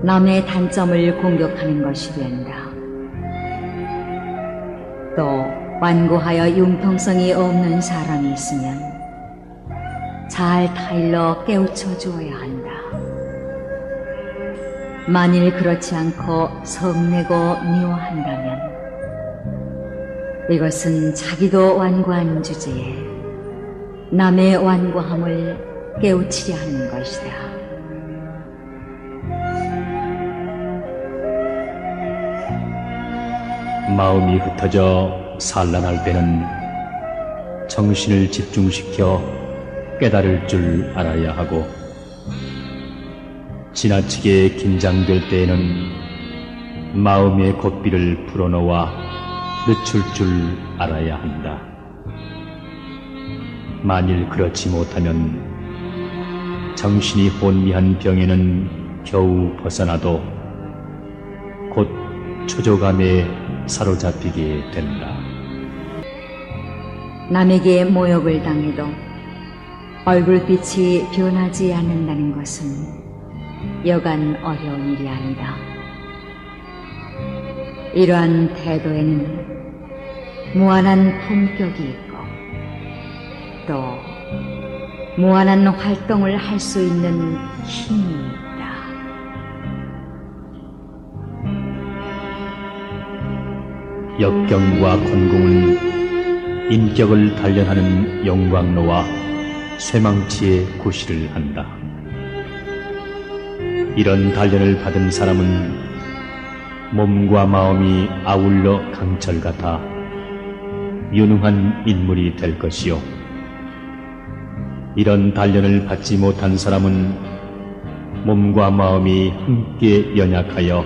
남의 단점을 공격하는 것이 된다. 또 완고하여 융통성이 없는 사람이 있으면 잘 타일러 깨우쳐 주어야 한다. 만일 그렇지 않고 성내고 미워한다면 이것은 자기도 완고한 주제에 남의 완고함을 깨우치려 하는 것이다. 마음이 흩어져 산란할 때는 정신을 집중시켜 깨달을 줄 알아야 하고, 지나치게 긴장될 때에는 마음의 고삐를 풀어놓아 늦출 줄 알아야 한다. 만일 그렇지 못하면 정신이 혼미한 병에는 겨우 벗어나도 곧 초조감에 사로잡히게 된다. 남에게 모욕을 당해도 얼굴빛이 변하지 않는다는 것은 여간 어려운 일이 아니다. 이러한 태도에는 무한한 품격이 있고 또 무한한 활동을 할 수 있는 힘이 있다. 역경과 권공은 인격을 단련하는 영광로와 쇠망치의 구실을 한다. 이런 단련을 받은 사람은 몸과 마음이 아울러 강철 같아 유능한 인물이 될 것이요, 이런 단련을 받지 못한 사람은 몸과 마음이 함께 연약하여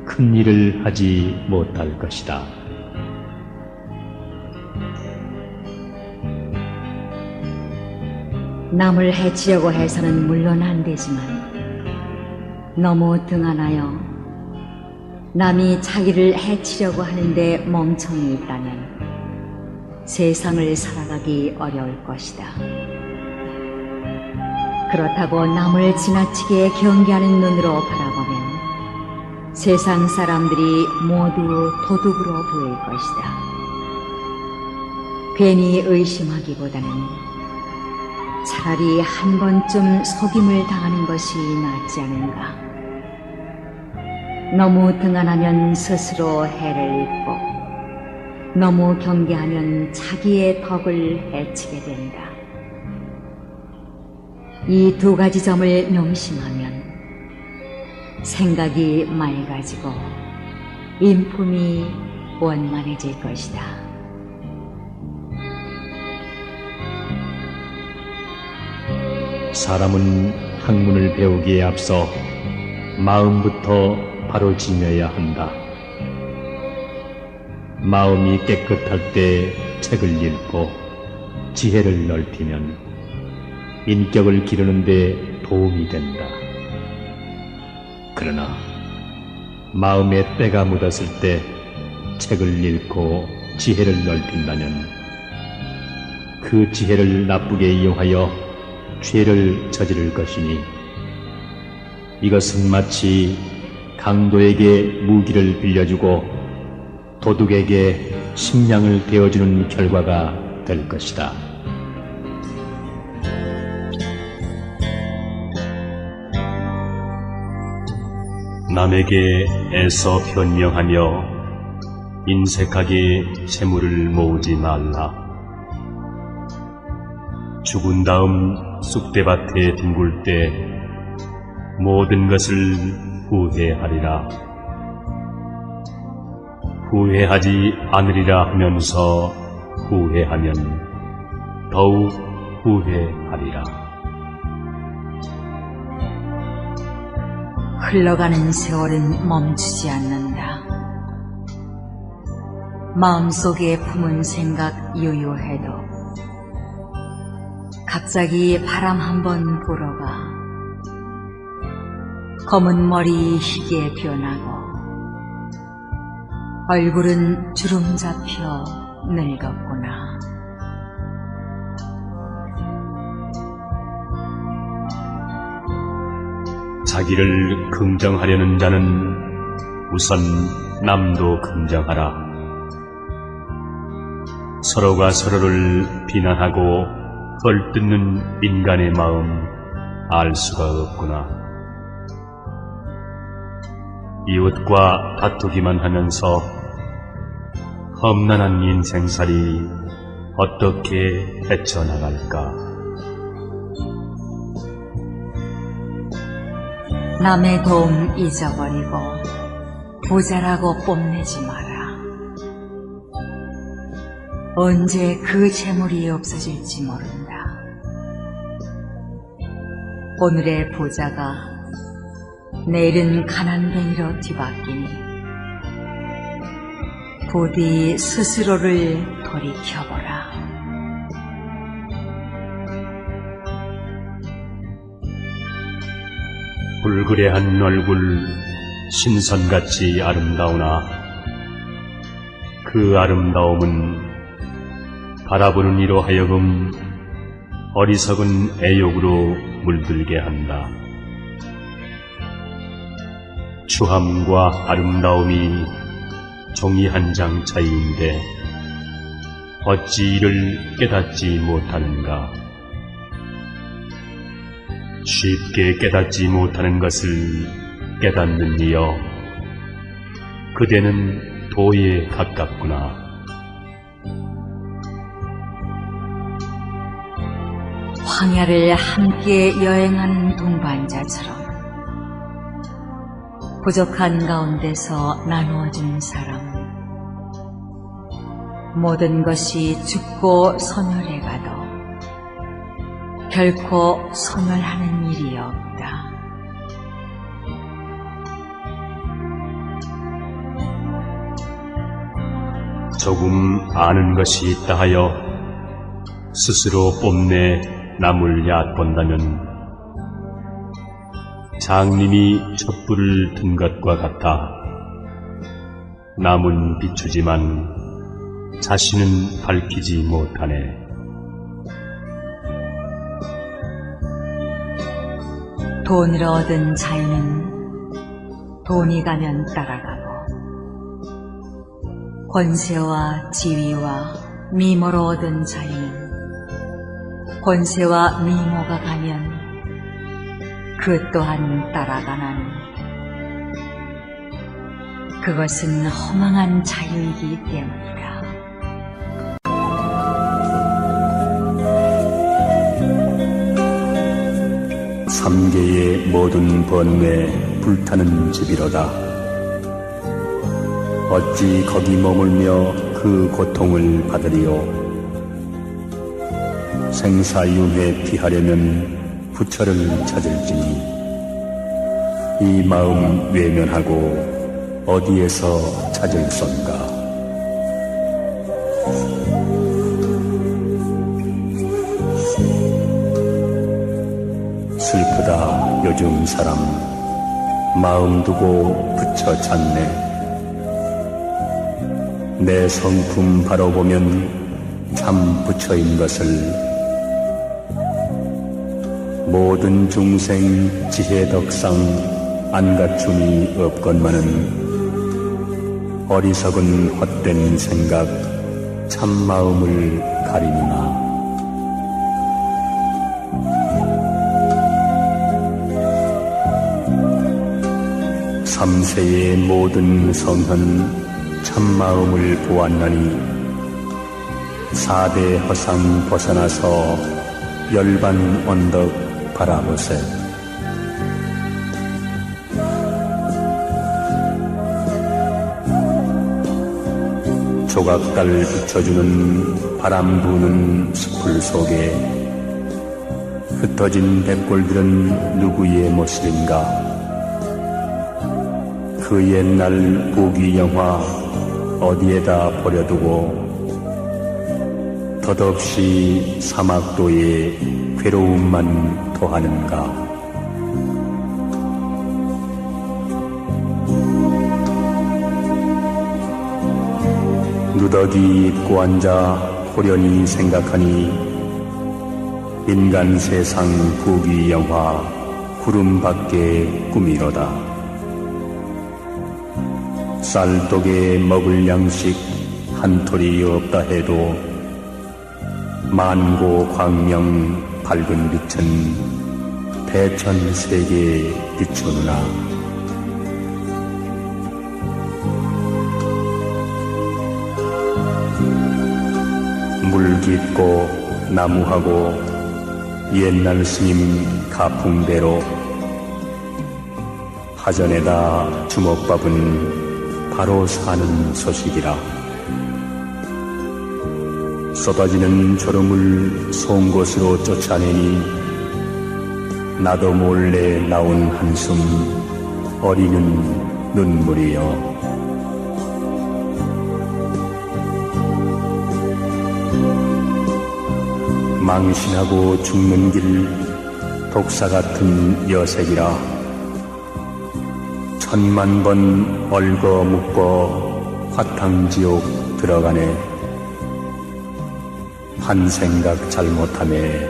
큰 일을 하지 못할 것이다. 남을 해치려고 해서는 물론 안 되지만 너무 등한하여 남이 자기를 해치려고 하는데 멍청이 있다면 세상을 살아가기 어려울 것이다. 그렇다고 남을 지나치게 경계하는 눈으로 바라보면 세상 사람들이 모두 도둑으로 보일 것이다. 괜히 의심하기보다는 차라리 한 번쯤 속임을 당하는 것이 낫지 않은가. 너무 등한하면 스스로 해를 입고 너무 경계하면 자기의 덕을 해치게 된다. 이 두 가지 점을 명심하면 생각이 맑아지고 인품이 원만해질 것이다. 사람은 학문을 배우기에 앞서 마음부터 바로 지녀야 한다. 마음이 깨끗할 때 책을 읽고 지혜를 넓히면 인격을 기르는 데 도움이 된다. 그러나 마음에 때가 묻었을 때 책을 읽고 지혜를 넓힌다면 그 지혜를 나쁘게 이용하여 죄를 저지를 것이니, 이것은 마치 강도에게 무기를 빌려주고 도둑에게 식량을 데워주는 결과가 될 것이다. 남에게 애써 변명하며 인색하게 재물을 모으지 말라. 죽은 다음 쑥대밭에 뒹굴 때 모든 것을 후회하리라. 후회하지 않으리라 하면서 후회하면 더욱 후회하리라. 흘러가는 세월은 멈추지 않는다. 마음속에 품은 생각 유유해도 갑자기 바람 한번 불어가 검은 머리 희게 변하고 얼굴은 주름 잡혀 늙었구나. 자기를 긍정하려는 자는 우선 남도 긍정하라. 서로가 서로를 비난하고 헐뜯는 인간의 마음 알 수가 없구나. 이웃과 다투기만 하면서 험난한 인생살이 어떻게 헤쳐나갈까? 남의 도움 잊어버리고 부자라고 뽐내지 마라. 언제 그 재물이 없어질지 모른다. 오늘의 부자가 내일은 가난뱅이로 뒤바뀌니 부디 스스로를 돌이켜보라. 불그레한 얼굴 신선같이 아름다우나 그 아름다움은 바라보는 이로 하여금 어리석은 애욕으로 물들게 한다. 추함과 아름다움이 종이 한 장 차이인데 어찌 이를 깨닫지 못하는가? 쉽게 깨닫지 못하는 것을 깨닫는 이여, 그대는 도에 가깝구나. 황야를 함께 여행하는 동반자처럼 부족한 가운데서 나누어준 사람, 모든 것이 죽고 소멸해가도 결코 소멸하는 일이 없다. 조금 아는 것이 있다 하여 스스로 뽐내 남을 얕본다면 장님이 촛불을 든 것과 같아 남은 비추지만 자신은 밝히지 못하네. 돈을 얻은 자유는 돈이 가면 따라가고 권세와 지위와 미모로 얻은 자유는 권세와 미모가 가면 그 또한 따라가나니 그것은 허망한 자유이기 때문이다. 삼계의 모든 번뇌 불타는 집이로다. 어찌 거기 머물며 그 고통을 받으리요. 생사윤회 피하려면 부처를 찾을지니 이 마음 외면하고 어디에서 찾을선가. 슬프다 요즘 사람, 마음 두고 부처 찾네. 내 성품 바로 보면 참 부처인 것을, 모든 중생 지혜 덕상 안 갖춤이 없건만은 어리석은 헛된 생각 참 마음을 가리누나. 삼세의 모든 성현 참마음을 보았나니 사대 허상 벗어나서 열반 언덕 바라보세. 조각달 비춰주는 바람 부는 숲을 속에 흩어진 백골들은 누구의 모습인가? 그 옛날 부귀 영화 어디에다 버려두고 덧없이 사막도에 괴로움만 더하는가. 누더기 입고 앉아 호련히 생각하니 인간 세상 부귀 영화 구름밖에 꿈이로다. 쌀독에 먹을 양식 한 톨이 없다 해도 만고 광명 밝은 빛은 대천세계에 비추느라. 물 깊고 나무하고 옛날 스님 가풍대로 하전에다 주먹밥은 바로 사는 소식이라. 쏟아지는 졸음을 송곳으로 쫓아내니 나도 몰래 나온 한숨 어리는 눈물이여. 망신하고 죽는 길 독사 같은 여색이라. 천만 번 얽어 묶어 화탕지옥 들어가네. 한 생각 잘못함에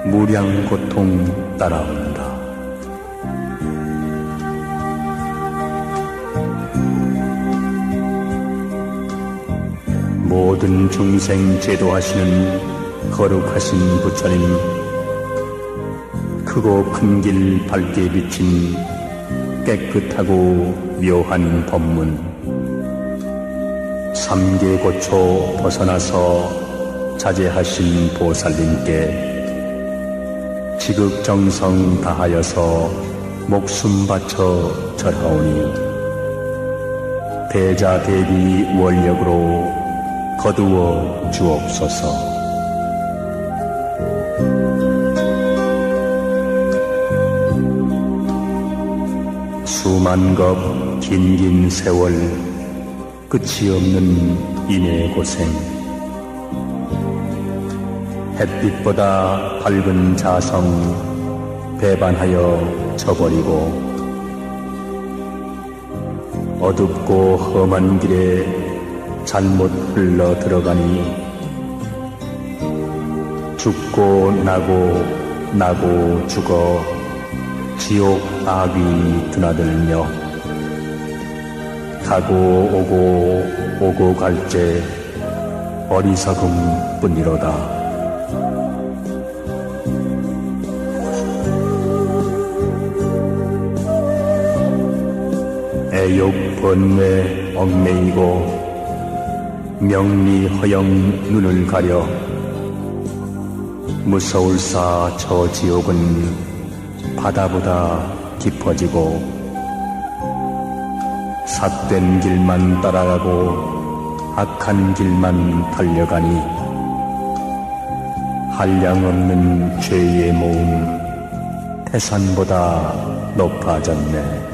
무량고통 따라온다. 모든 중생 제도하시는 거룩하신 부처님, 크고 큰 길 밝게 비친 깨끗하고 묘한 법문, 삼계고초 벗어나서 자제하신 보살님께 지극정성 다하여서 목숨 바쳐 절하오니 대자대비 원력으로 거두어 주옵소서. 수만 겁 긴긴 세월 끝이 없는 인의 고생, 햇빛보다 밝은 자성 배반하여 저버리고 어둡고 험한 길에 잘못 흘러 들어가니 죽고 나고 죽어 지옥 악이 드나들며 가고 오고 갈째 어리석음 뿐이로다. 애욕 번뇌 얽매이고 명리 허영 눈을 가려 무서울사 저 지옥은 바다보다 깊어지고 삿된 길만 따라가고 악한 길만 달려가니 한량없는 죄의 모음 태산보다 높아졌네.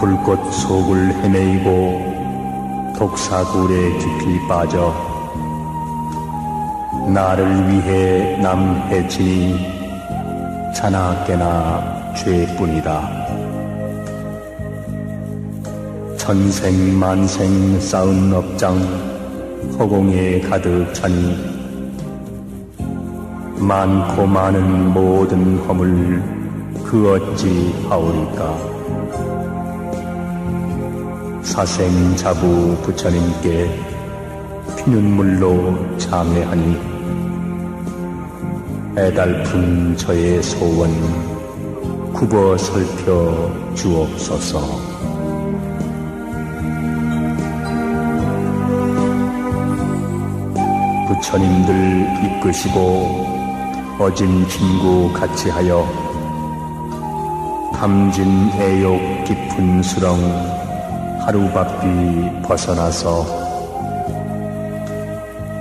불꽃 속을 헤매이고 독사굴에 깊이 빠져 나를 위해 남 해치니 자나깨나 죄뿐이다. 천생만생 쌓은 업장 허공에 가득 차니 많고 많은 모든 허물 그 어찌 하오리까. 사생자부 부처님께 피눈물로 참회하니 애달픈 저의 소원 굽어 살펴 주옵소서. 부처님들 이끄시고 어진 친구 같이 하여 탐진 애욕 깊은 수렁 하루바삐 벗어나서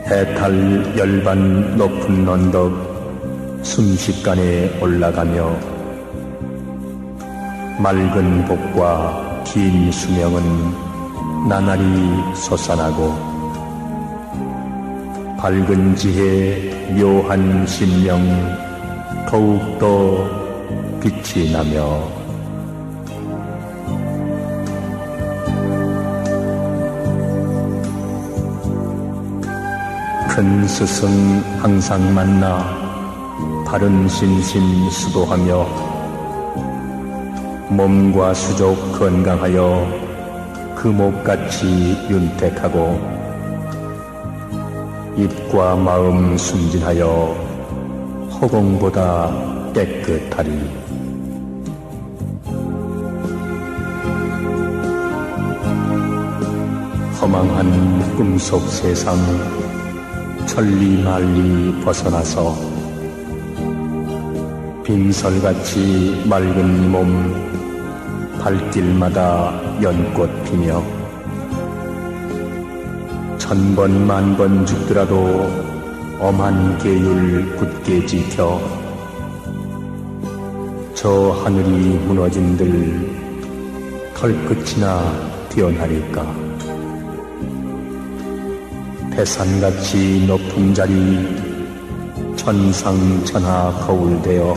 해탈 열반 높은 언덕 순식간에 올라가며 맑은 복과 긴 수명은 나날이 솟아나고 밝은 지혜 묘한 신명 더욱더 빛이 나며 큰 스승 항상 만나 바른 신심 수도하며 몸과 수족 건강하여 금옥같이 윤택하고 입과 마음 순진하여 허공보다 깨끗하리. 허망한 꿈속 세상 천리만리 벗어나서 빙설같이 맑은 몸 발길마다 연꽃 피며 천번 만번 죽더라도 엄한 계율 굳게 지켜 저 하늘이 무너진들 털끝이나 뛰어나릴까. 태산같이 높은 자리 천상천하 거울되어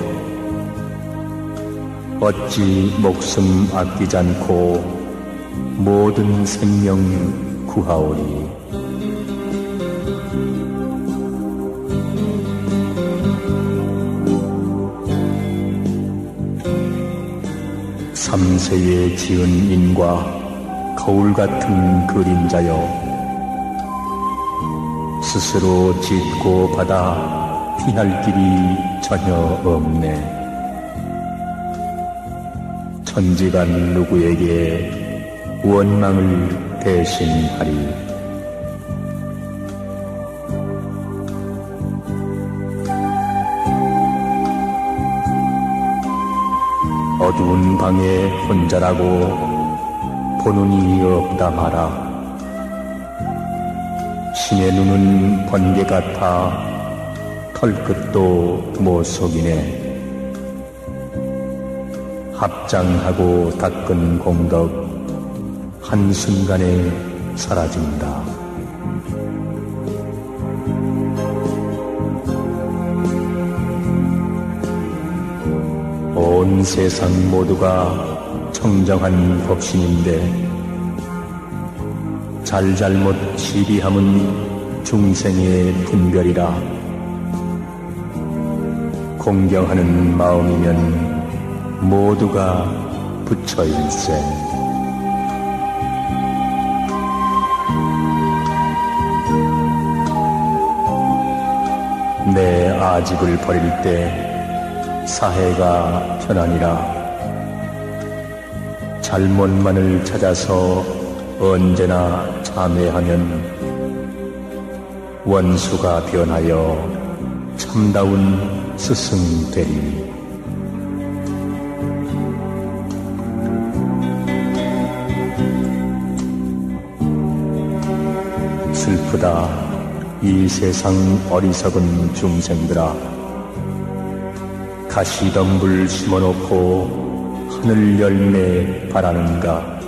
어찌 목숨 아끼지 않고 모든 생명 구하오리. 삼세에 지은 인과 거울 같은 그림자여 스스로 짓고 받아 피할 길이 전혀 없네. 천지간 누구에게 원망을 대신하리. 어두운 방에 혼자라고 보는 이 없다 마라. 신의 눈은 번개 같아 털끝도 못 속이네. 합장하고 닦은 공덕 한순간에 사라진다. 온 세상 모두가 청정한 법신인데 잘잘못 시비함은 중생의 분별이라. 공경하는 마음이면 모두가 부처일세. 내 아집을 버릴 때 사해가 편하니라. 잘못만을 찾아서 언제나 참회하면 원수가 변하여 참다운 스승 되리니. 슬프다 이 세상 어리석은 중생들아. 가시덤불 심어놓고 하늘 열매 바라는가.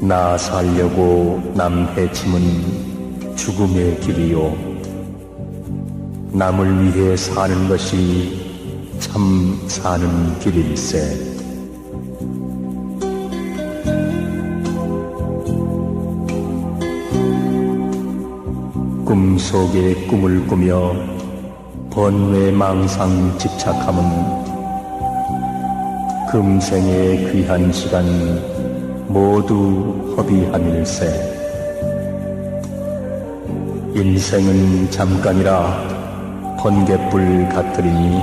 나 살려고 남 해침은 죽음의 길이요. 남을 위해 사는 것이 참 사는 길일세. 꿈속에 꿈을 꾸며 번뇌망상 집착함은 금생의 귀한 시간 모두 허비함일세. 인생은 잠깐이라 번갯불 같으리니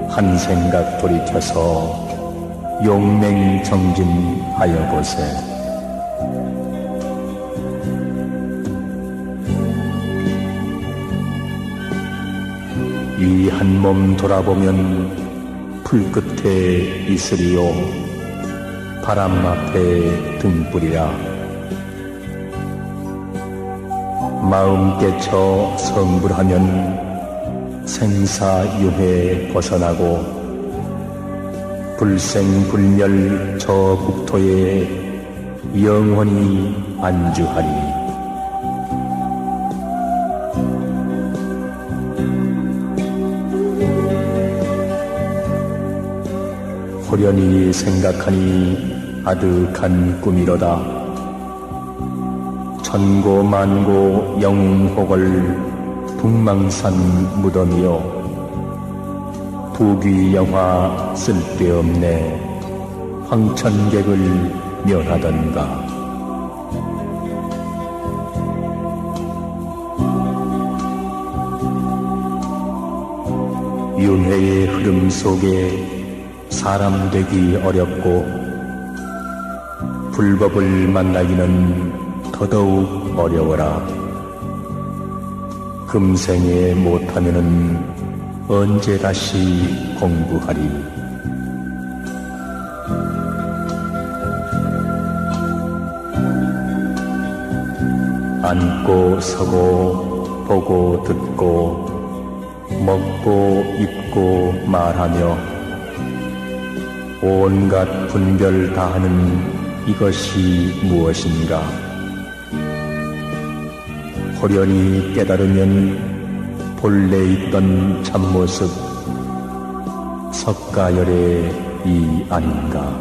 한 생각 돌이켜서 용맹정진하여 보세. 이 한 몸 돌아보면 풀끝에 이슬이요 바람 앞에 등불이라. 마음 깨쳐 성불하면 생사유해 벗어나고 불생불멸 저 국토에 영원히 안주하리. 호련히 생각하니 아득한 꿈이로다. 천고만고 영웅호걸 북망산 무덤이요 부귀영화 쓸데없네 황천객을 멸하던가. 윤회의 흐름 속에 사람 되기 어렵고 불법을 만나기는 더더욱 어려워라. 금생에 못하면은 언제 다시 공부하리. 앉고 서고 보고 듣고 먹고 입고 말하며 온갖 분별 다하는 이것이 무엇인가. 호련히 깨달으면 본래 있던 참모습 석가열의 이 아닌가.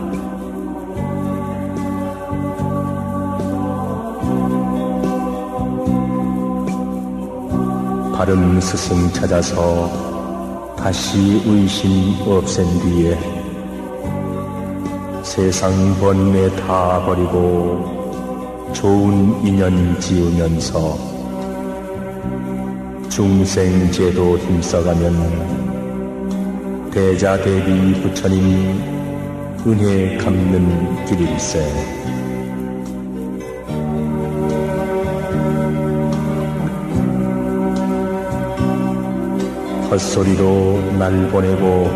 바른 스승 찾아서 다시 의심 없앤 뒤에 세상 번뇌 다 버리고 좋은 인연 지으면서 중생제도 힘써가면 대자대비 부처님 은혜 갚는 길일세. 헛소리로 날 보내고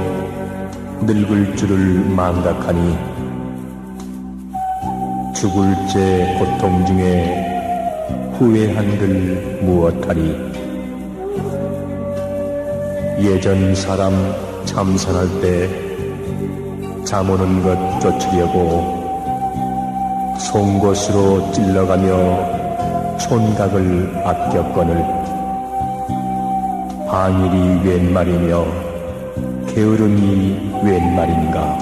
늙을 줄을 망각하니 죽을 죄 고통 중에 후회한들 무엇하리. 예전 사람 참선할 때 잠 오는 것 쫓으려고 송곳으로 찔러가며 촌각을 아꼈거늘 방일이 웬 말이며 게으름이 웬 말인가.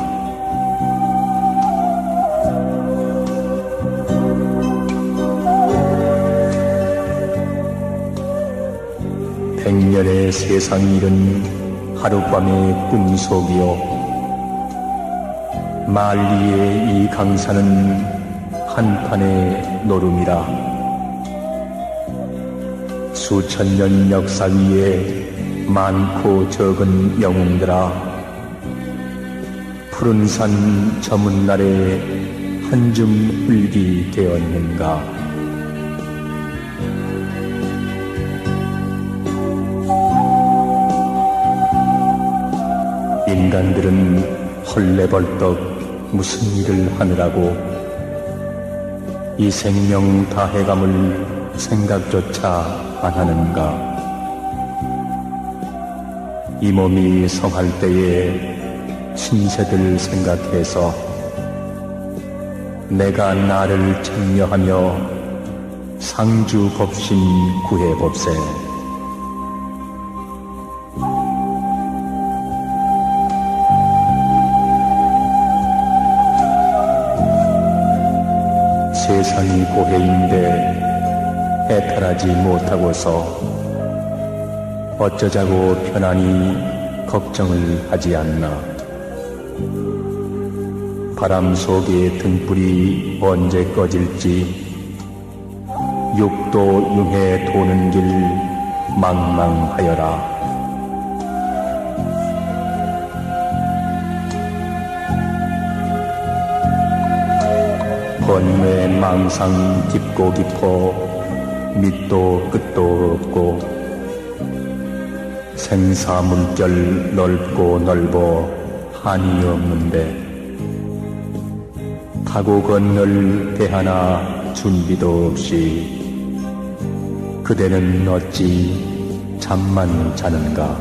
백년의 세상 일은 하룻밤의 꿈속이요 만리의 이 강산은 한판의 노름이라. 수천 년 역사 위에 많고 적은 영웅들아, 푸른 산 저문 날에 한 줌 흙이 되었는가. 인간들은 헐레벌떡 무슨 일을 하느라고 이 생명 다 해감을 생각조차 안 하는가. 이 몸이 성할 때에 신세들 생각해서 내가 나를 참여하며 상주 법신 구해봅세. 세상이 고해인데 해탈하지 못하고서 어쩌자고 편안히 걱정을 하지 않나. 바람 속의 등불이 언제 꺼질지 육도 융해 도는 길 망망하여라. 번뇌 망상 깊고 깊어 밑도 끝도 없고 생사문결 넓고 넓어 한이 없는데 타고 건널 배 하나 준비도 없이 그대는 어찌 잠만 자는가.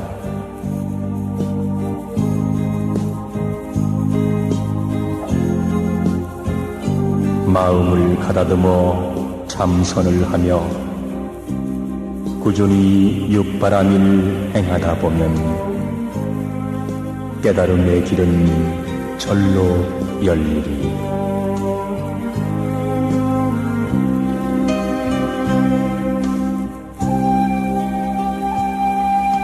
마음을 가다듬어 참선을 하며 꾸준히 육바라밀 행하다 보면 깨달음의 길은 절로 열리리.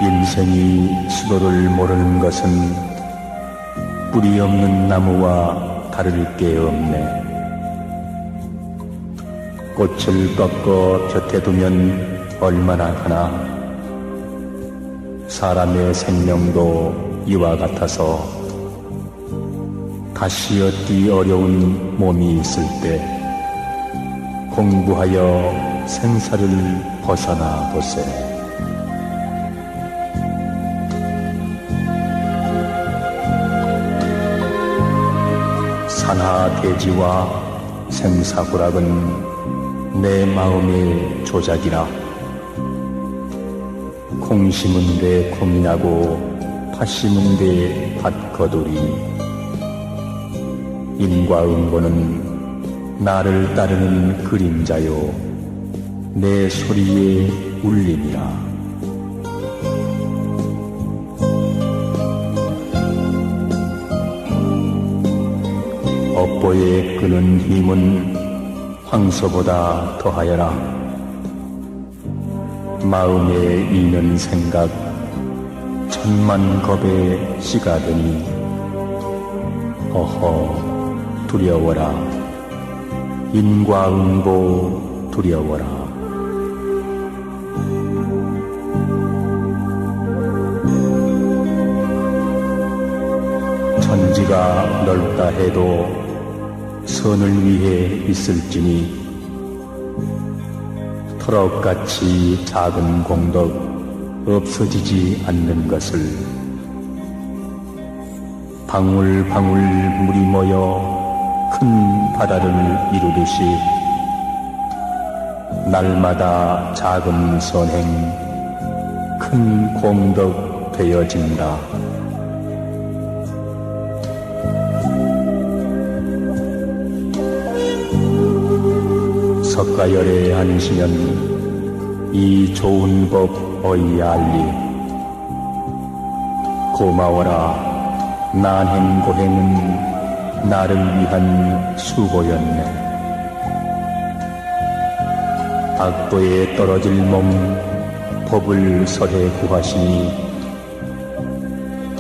인생이 수도를 모르는 것은 뿌리 없는 나무와 다를 게 없네. 꽃을 꺾어 곁에 두면 얼마나 하나. 사람의 생명도 이와 같아서 다시 얻기 어려운 몸이 있을 때 공부하여 생사를 벗어나 보세. 산하대지와 생사고락은 내 마음의 조작이라. 콩 심은 데 콩이 나고 팥 심은 데 팥 거두리. 인과응보는 나를 따르는 그림자요 내 소리의 울림이라. 업보에 끄는 힘은 황소보다 더하여라. 마음에 이는 생각 천만 겁에 씨가 되니 어허 두려워라. 인과응보 두려워라. 천지가 넓다 해도 선을 위해 있을지니 터럭같이 작은 공덕 없어지지 않는 것을 방울방울 물이 모여 큰 바다를 이루듯이 날마다 작은 선행 큰 공덕 되어진다. 석가열에 앉으면 이 좋은 법 어이 알리. 고마워라. 난행고행은 나를 위한 수고였네. 악도에 떨어질 몸 법을 설해 구하시니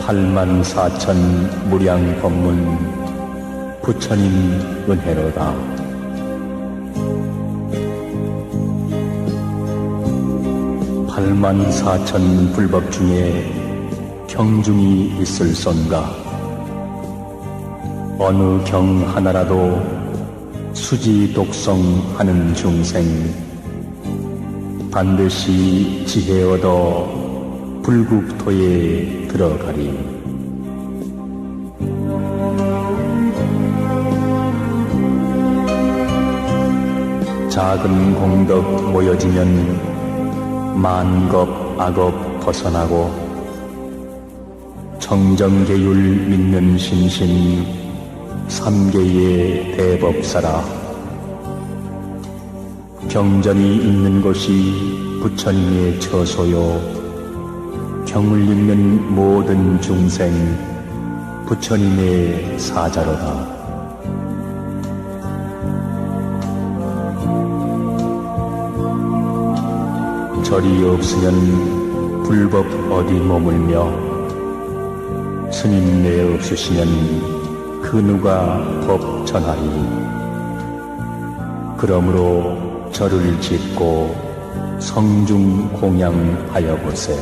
84,000 무량 법문 부처님 은혜로다. 84,000 불법 중에 경중이 있을선가. 어느 경 하나라도 수지 독성하는 중생 반드시 지혜 얻어 불국토에 들어가리. 작은 공덕 모여지면 만겁 악업 벗어나고 정정계율 믿는 신신 삼계의 대법사라. 경전이 있는 곳이 부처님의 처소요 경을 읽는 모든 중생 부처님의 사자로다. 절이 없으면 불법 어디 머물며 스님네 없으시면 그 누가 법 전하리. 그러므로 절을 짓고 성중 공양하여 보세.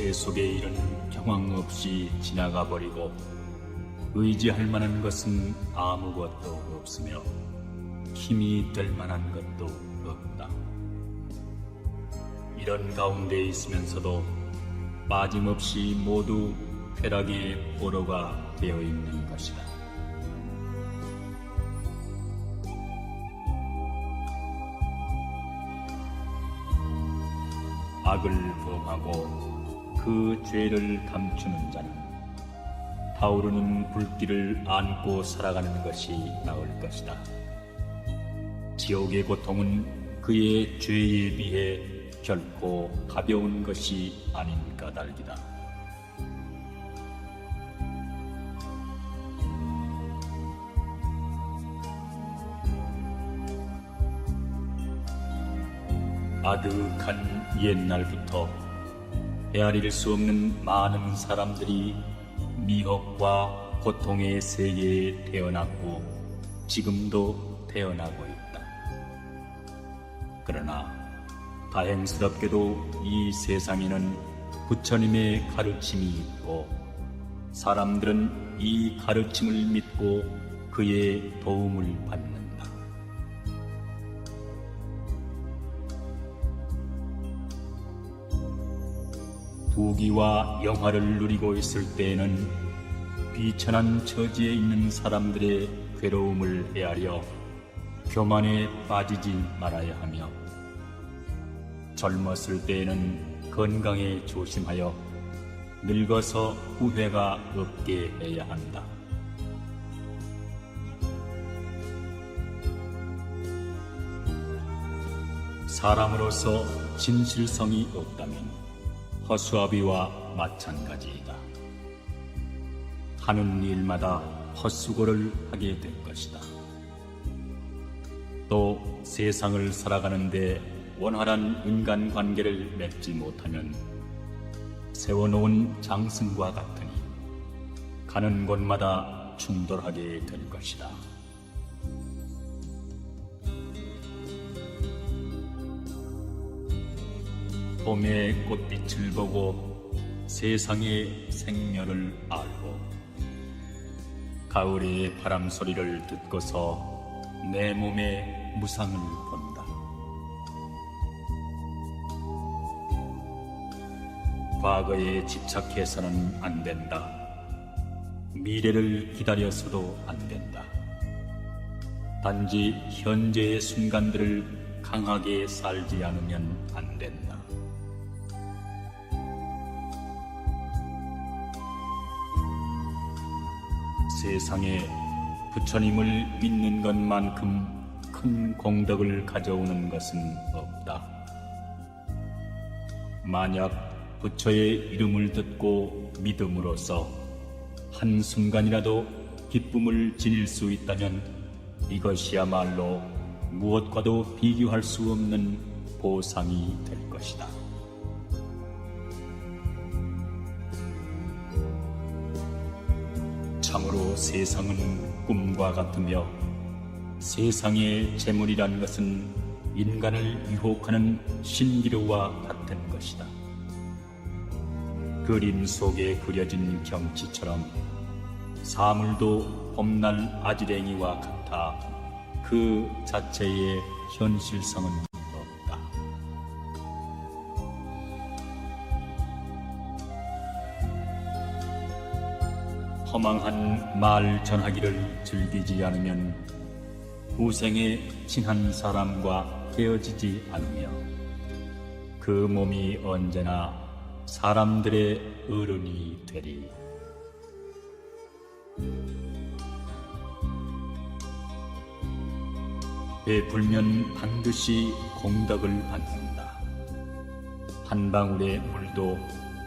세속의 일은 경황 없이 지나가 버리고 의지할 만한 것은 아무것도 없으며 힘이 될 만한 것도 없다. 이런 가운데 있으면서도 빠짐없이 모두 쾌락의 보로가 되어 있는 것이다. 악을 범하고 그 죄를 감추는 자는 타오르는 불길을 안고 살아가는 것이 나을 것이다. 지옥의 고통은 그의 죄에 비해 결코 가벼운 것이 아닌 까닭이다. 아득한 옛날부터 헤아릴 수 없는 많은 사람들이 미혹과 고통의 세계에 태어났고 지금도 태어나고 있다. 그러나 다행스럽게도 이 세상에는 부처님의 가르침이 있고 사람들은 이 가르침을 믿고 그의 도움을 받는다. 부귀와 영화를 누리고 있을 때에는 비천한 처지에 있는 사람들의 괴로움을 헤아려 교만에 빠지지 말아야 하며 젊었을 때에는 건강에 조심하여 늙어서 후회가 없게 해야 한다. 사람으로서 진실성이 없다면 허수아비와 마찬가지이다. 하는 일마다 헛수고를 하게 될 것이다. 또 세상을 살아가는데 원활한 인간관계를 맺지 못하면 세워놓은 장승과 같으니 가는 곳마다 충돌하게 될 것이다. 봄의 꽃빛을 보고 세상의 생멸을 알고 가을의 바람 소리를 듣고서 내 몸의 무상을 본다. 과거에 집착해서는 안 된다. 미래를 기다려서도 안 된다. 단지 현재의 순간들을 강하게 살지 않으면 안 된다. 세상에 부처님을 믿는 것만큼 큰 공덕을 가져오는 것은 없다. 만약 부처의 이름을 듣고 믿음으로써 한순간이라도 기쁨을 지닐 수 있다면 이것이야말로 무엇과도 비교할 수 없는 보상이 될 것이다. 참으로 세상은 꿈과 같으며 세상의 재물이란 것은 인간을 유혹하는 신기루와 같은 것이다. 그림 속에 그려진 경치처럼 사물도 봄날 아지랭이와 같아 그 자체의 현실성은 없다. 허망한 말 전하기를 즐기지 않으면 후생에 친한 사람과 헤어지지 않으며 그 몸이 언제나 사람들의 어른이 되리. 베풀면 반드시 공덕을 받는다. 한 방울의 물도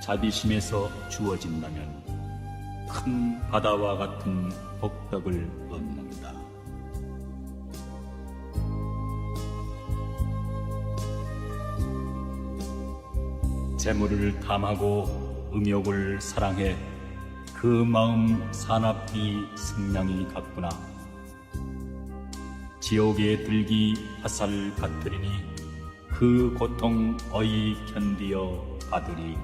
자비심에서 주어진다면 큰 바다와 같은 복덕을 얻는다. 재물을 탐하고 음욕을 사랑해 그 마음 사납기 승량이 같구나. 지옥에 들기 화살 같으리니 그 고통 어이 견디어 받으리.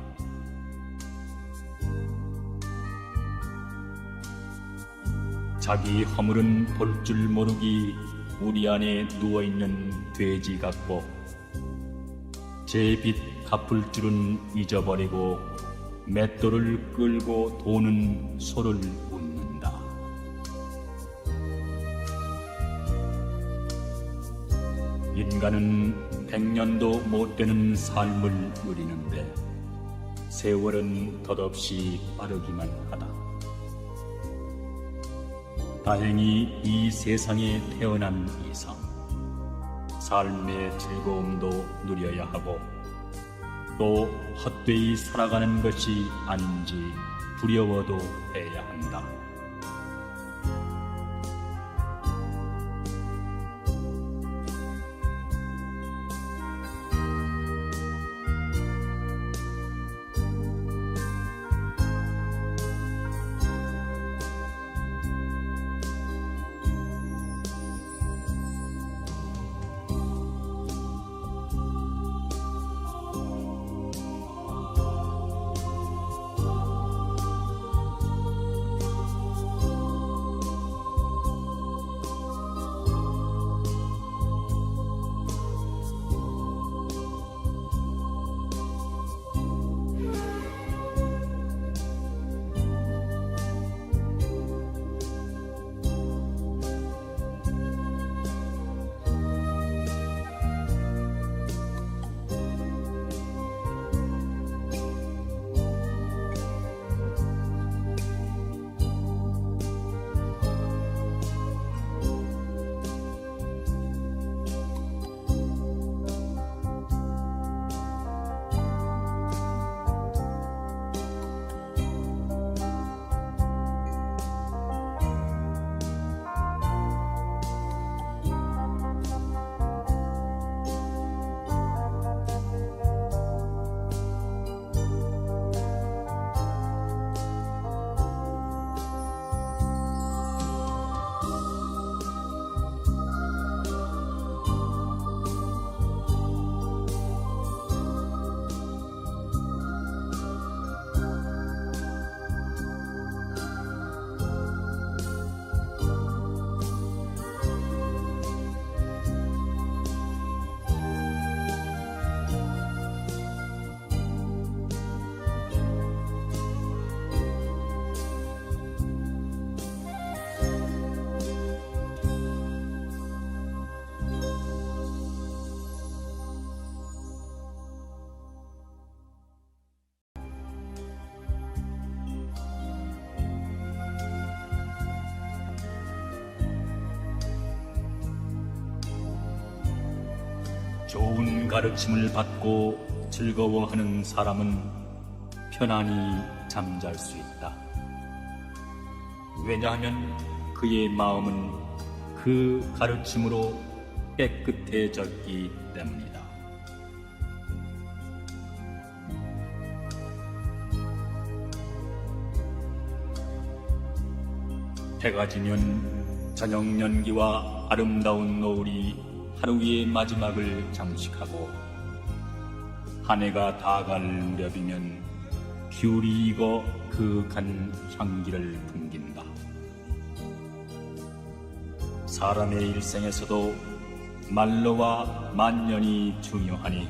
자기 허물은 볼 줄 모르기 우리 안에 누워있는 돼지 같고 제 빚 갚을 줄은 잊어버리고 맷돌을 끌고 도는 소를 웃는다. 인간은 100년도 못 되는 삶을 누리는데 세월은 덧없이 빠르기만 하다. 다행히 이 세상에 태어난 이상 삶의 즐거움도 누려야 하고 또 헛되이 살아가는 것이 아닌지 두려워도 해야 한다. 좋은 가르침을 받고 즐거워하는 사람은 편안히 잠잘 수 있다. 왜냐하면 그의 마음은 그 가르침으로 깨끗해졌기 때문이다. 해가 지면 저녁 연기와 아름다운 노을이 하루의 마지막을 장식하고 한 해가 다갈 무렵이면 귤이 익어 그윽한 향기를 풍긴다. 사람의 일생에서도 만로와 만년이 중요하니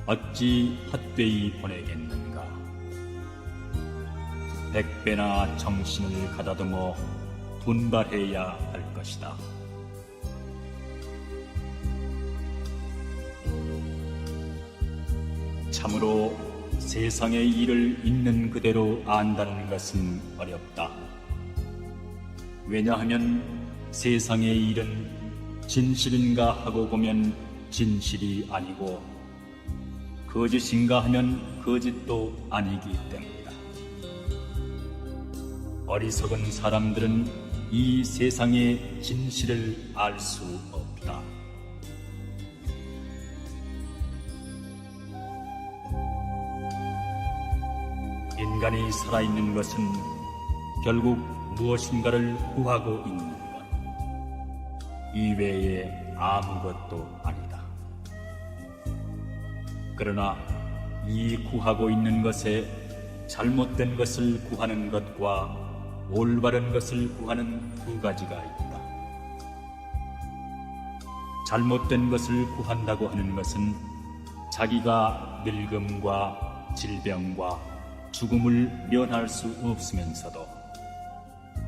어찌 헛되이 보내겠는가. 100배나 정신을 가다듬어 분발해야 할 것이다. 참으로 세상의 일을 있는 그대로 안다는 것은 어렵다. 왜냐하면 세상의 일은 진실인가 하고 보면 진실이 아니고 거짓인가 하면 거짓도 아니기 때문이다. 어리석은 사람들은 이 세상의 진실을 알 수 없다. 인간이 살아있는 것은 결국 무엇인가를 구하고 있는 것 이외에 아무것도 아니다. 그러나 이 구하고 있는 것에 잘못된 것을 구하는 것과 올바른 것을 구하는 두 가지가 있다. 잘못된 것을 구한다고 하는 것은 자기가 늙음과 질병과 죽음을 면할 수 없으면서도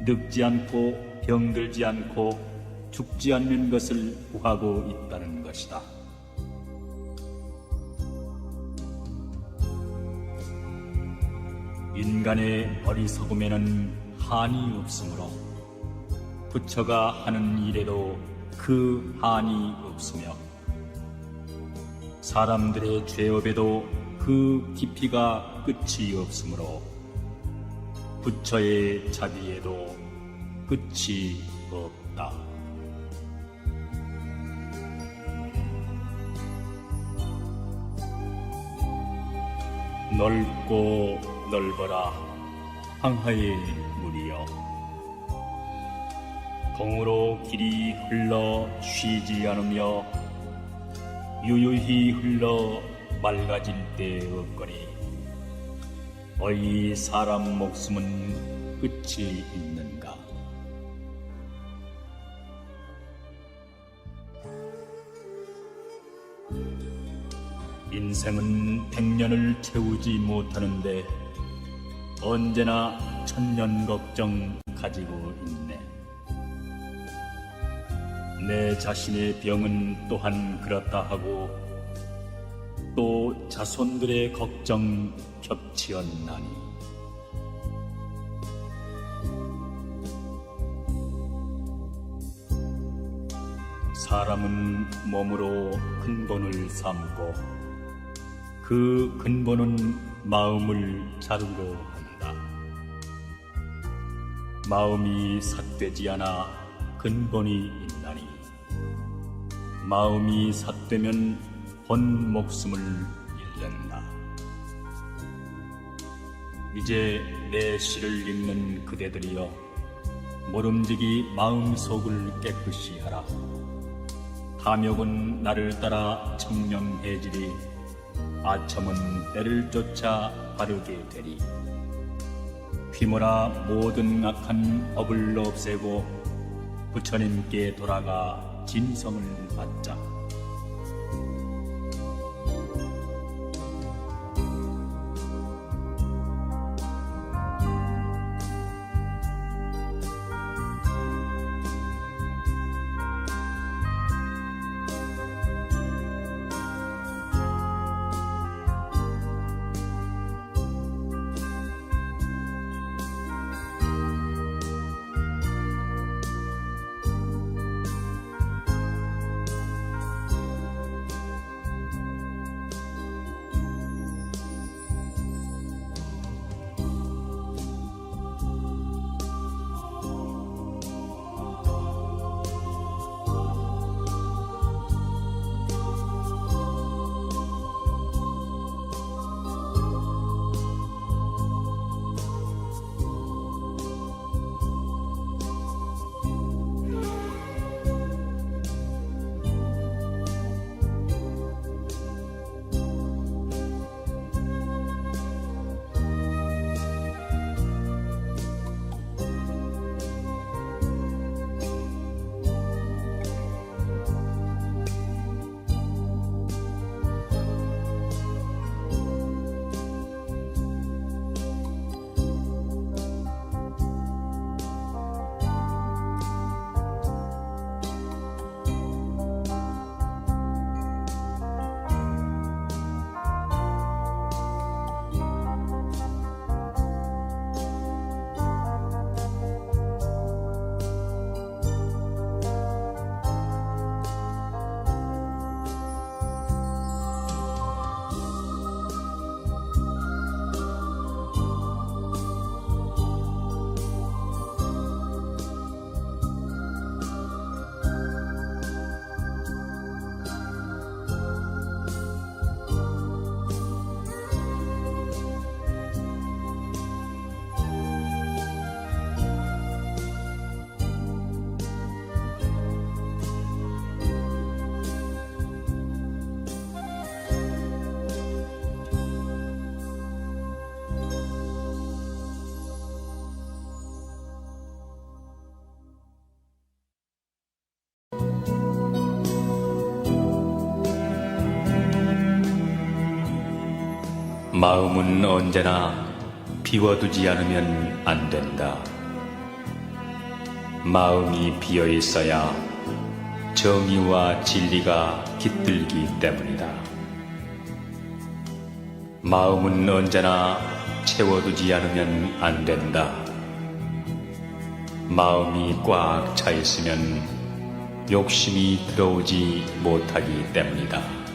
늙지 않고 병들지 않고 죽지 않는 것을 구하고 있다는 것이다. 인간의 어리석음에는 한이 없으므로 부처가 하는 일에도 그 한이 없으며 사람들의 죄업에도 그 깊이가 끝이 없으므로 부처의 자비에도 끝이 없다. 넓고 넓어라 황하의 물이여, 동으로 길이 흘러 쉬지 않으며 유유히 흘러 맑아질 때 없거니 어이 사람 목숨은 끝이 있는가. 인생은 100년을 채우지 못하는데 언제나 1000년 걱정 가지고 있네. 내 자신의 병은 또한 그렇다 하고 또 자손들의 걱정 겹치었나니 사람은 몸으로 근본을 삼고 그 근본은 마음을 자르러 한다. 마음이 삿되지 않아 근본이 있나니 마음이 삿되면 본 목숨을 잃는다. 이제 내 시를 읽는 그대들이여, 모름지기 마음속을 깨끗이 하라. 탐욕은 나를 따라 청명해지리 아첨은 때를 쫓아 바르게 되리. 휘몰아 모든 악한 업을 없애고 부처님께 돌아가 진성을 받자. 마음은 언제나 비워두지 않으면 안 된다. 마음이 비어 있어야 정의와 진리가 깃들기 때문이다. 마음은 언제나 채워두지 않으면 안 된다. 마음이 꽉 차 있으면 욕심이 들어오지 못하기 때문이다.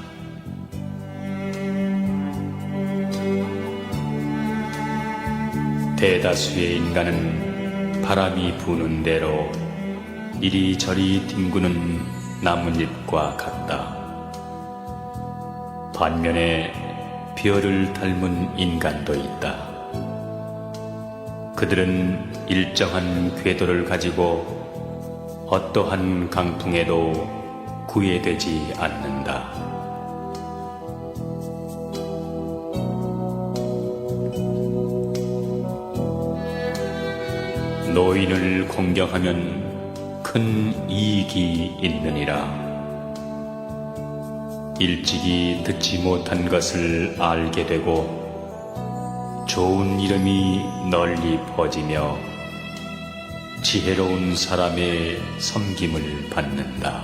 대다수의 인간은 바람이 부는 대로 이리저리 뒹구는 나뭇잎과 같다. 반면에 별을 닮은 인간도 있다. 그들은 일정한 궤도를 가지고 어떠한 강풍에도 구애되지 않는다. 노인을 공경하면 큰 이익이 있느니라. 일찍이 듣지 못한 것을 알게 되고 좋은 이름이 널리 퍼지며 지혜로운 사람의 섬김을 받는다.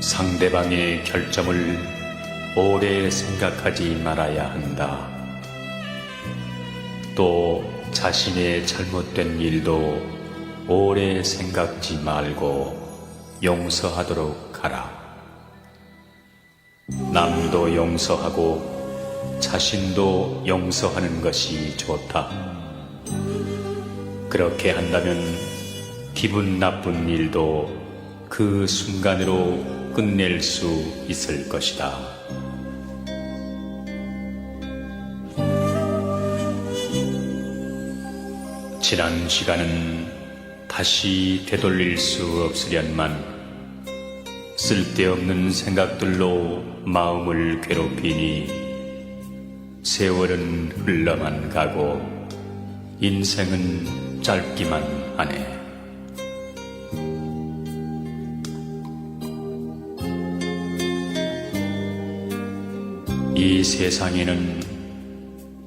상대방의 결점을 오래 생각하지 말아야 한다. 또 자신의 잘못된 일도 오래 생각지 말고 용서하도록 하라. 남도 용서하고 자신도 용서하는 것이 좋다. 그렇게 한다면 기분 나쁜 일도 그 순간으로 끝낼 수 있을 것이다. 지난 시간은 다시 되돌릴 수 없으련만 쓸데없는 생각들로 마음을 괴롭히니 세월은 흘러만 가고 인생은 짧기만 하네. 이 세상에는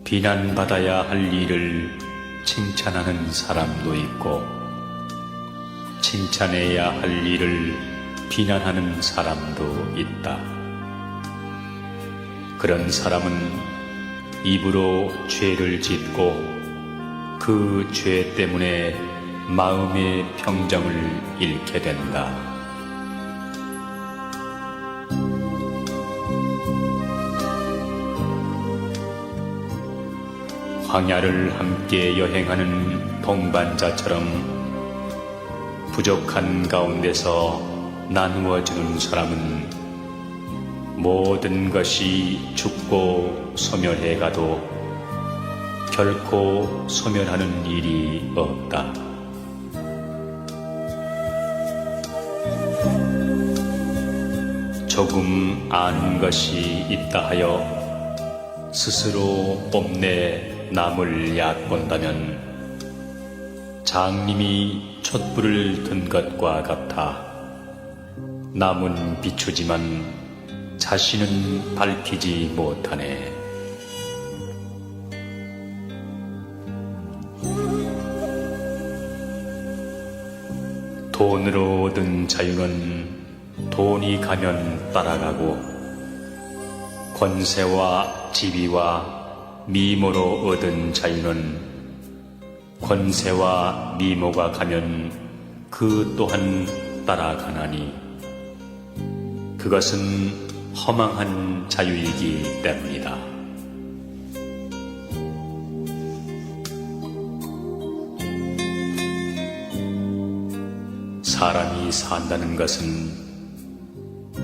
비난받아야 할 일을 칭찬하는 사람도 있고 칭찬해야 할 일을 비난하는 사람도 있다. 그런 사람은 입으로 죄를 짓고 그 죄 때문에 마음의 평정을 잃게 된다. 황야를 함께 여행하는 동반자처럼 부족한 가운데서 나누어주는 사람은 모든 것이 죽고 소멸해가도 결코 소멸하는 일이 없다. 조금 아는 것이 있다 하여 스스로 뽐내 남을 얕본다면 장님이 촛불을 든 것과 같아 남은 비추지만 자신은 밝히지 못하네. 돈으로 얻은 자유는 돈이 가면 따라가고 권세와 지위와 미모로 얻은 자유는 권세와 미모가 가면 그 또한 따라가나니 그것은 허망한 자유이기 때문이다. 사람이 산다는 것은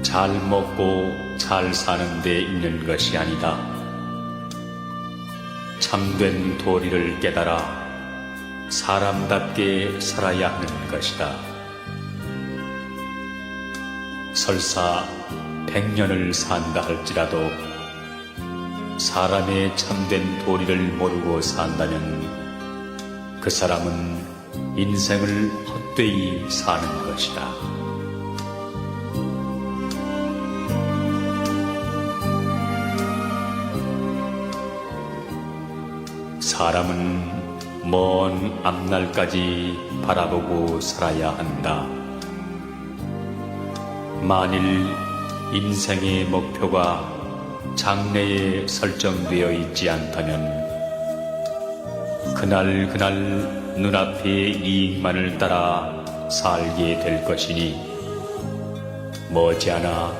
잘 먹고 잘 사는 데 있는 것이 아니다. 참된 도리를 깨달아 사람답게 살아야 하는 것이다. 설사 100년을 산다 할지라도 사람의 참된 도리를 모르고 산다면 그 사람은 인생을 헛되이 사는 것이다. 사람은 먼 앞날까지 바라보고 살아야 한다. 만일 인생의 목표가 장래에 설정되어 있지 않다면 그날 눈앞의 이익만을 따라 살게 될 것이니 머지않아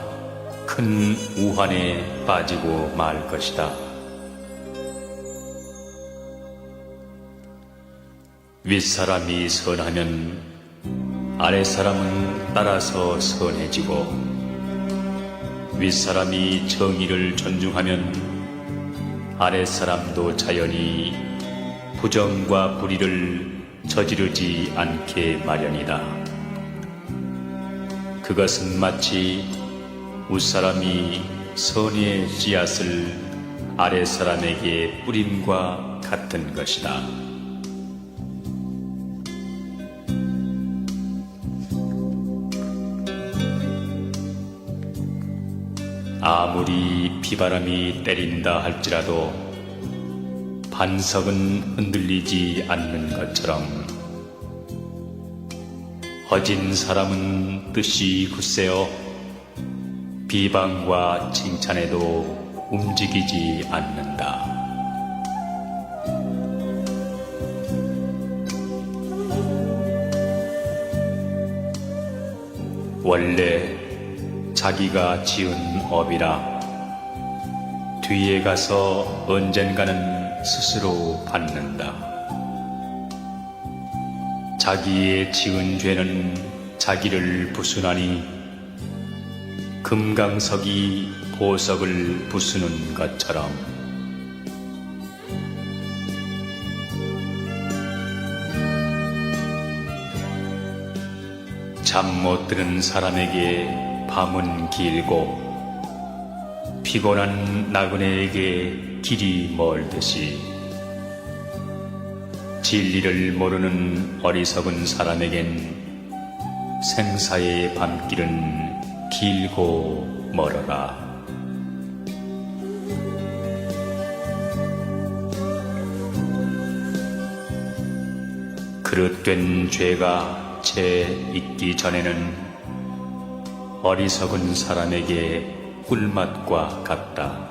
큰 우환에 빠지고 말 것이다. 윗사람이 선하면 아랫사람은 따라서 선해지고 윗사람이 정의를 존중하면 아랫사람도 자연히 부정과 불의를 저지르지 않게 마련이다. 그것은 마치 윗사람이 선의 씨앗을 아랫사람에게 뿌림과 같은 것이다. 아무리 비바람이 때린다 할지라도 반석은 흔들리지 않는 것처럼 허진 사람은 뜻이 굳세어 비방과 칭찬에도 움직이지 않는다. 원래 자기가 지은 업이라 뒤에 가서 언젠가는 스스로 받는다. 자기의 지은 죄는 자기를 부수나니 금강석이 보석을 부수는 것처럼 잠 못 드는 사람에게 밤은 길고 피곤한 나그네에게 길이 멀듯이 진리를 모르는 어리석은 사람에겐 생사의 밤길은 길고 멀어라. 그릇된 죄가 채 있기 전에는 어리석은 사람에게 꿀맛과 같다.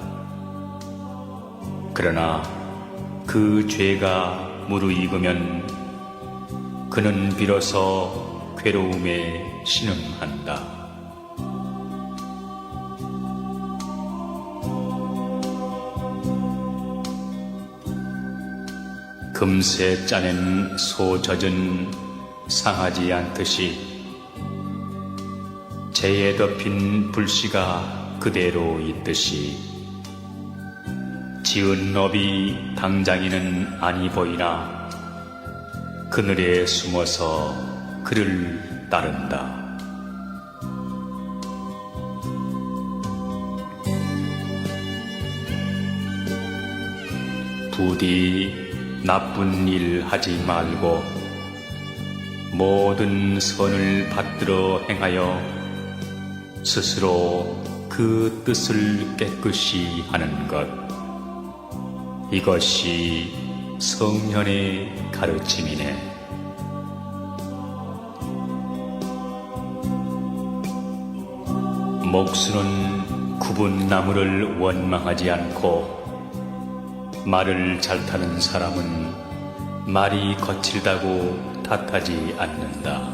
그러나 그 죄가 무르익으면 그는 비로소 괴로움에 신음한다. 금세 짜낸 소 젖은 상하지 않듯이 재에 덮인 불씨가 그대로 있듯이 지은 업이 당장에는 아니 보이나 그늘에 숨어서 그를 따른다. 부디 나쁜 일 하지 말고 모든 선을 받들어 행하여 스스로 그 뜻을 깨끗이 하는 것, 이것이 성현의 가르침이네. 목수는 굽은 나무를 원망하지 않고 말을 잘 타는 사람은 말이 거칠다고 탓하지 않는다.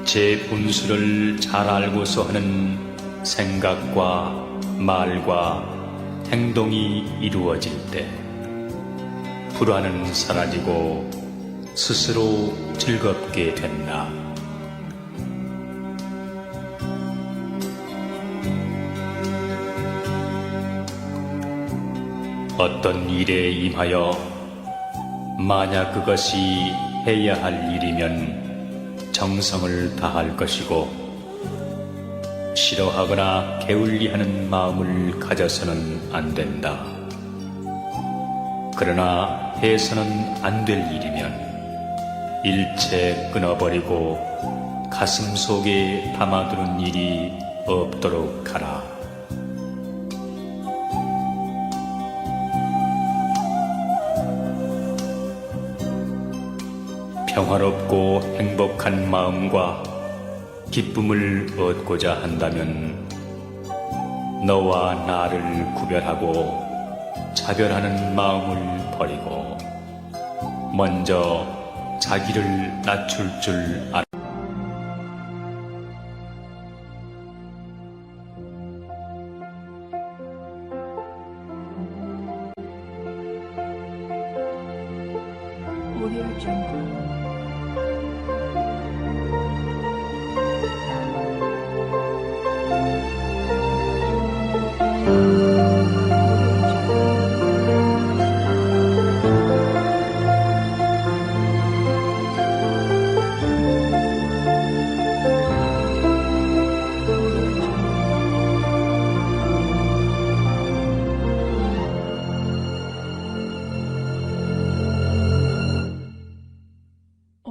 제 분수를 잘 알고서 하는 생각과 말과 행동이 이루어질 때 불안은 사라지고 스스로 즐겁게 된다. 어떤 일에 임하여 만약 그것이 해야 할 일이면 정성을 다할 것이고 싫어하거나 게을리하는 마음을 가져서는 안 된다. 그러나 해서는 안 될 일이면 일체 끊어버리고 가슴 속에 담아두는 일이 없도록 하라. 평화롭고 행복한 마음과 기쁨을 얻고자 한다면 너와 나를 구별하고 차별하는 마음을 버리고 먼저 자기를 낮출 줄 알아.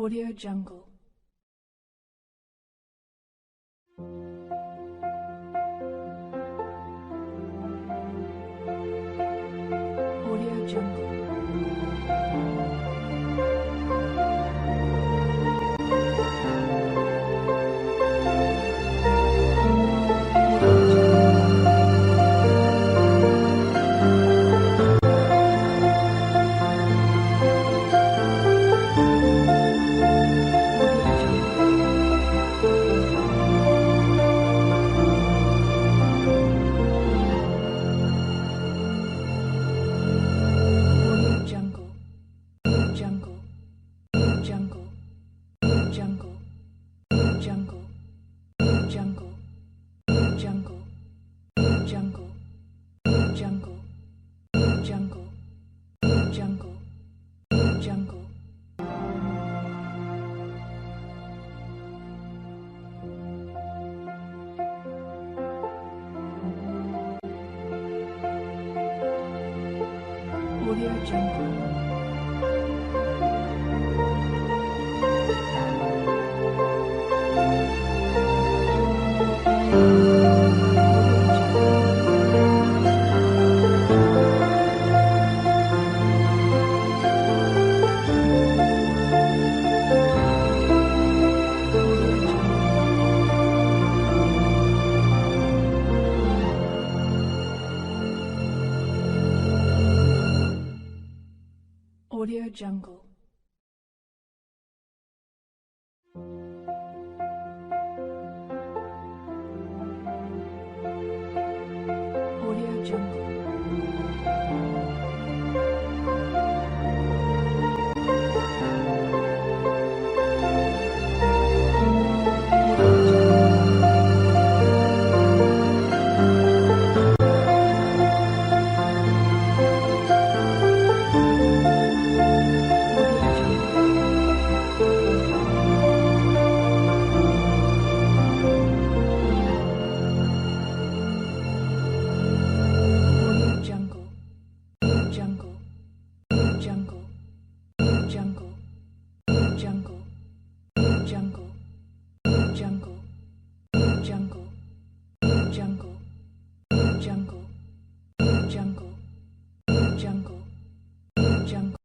Audio Jungle. Audio Jungle. Audio Jungle. Audio Jungle. Audio Jungle. Audio Jungle. Jungle.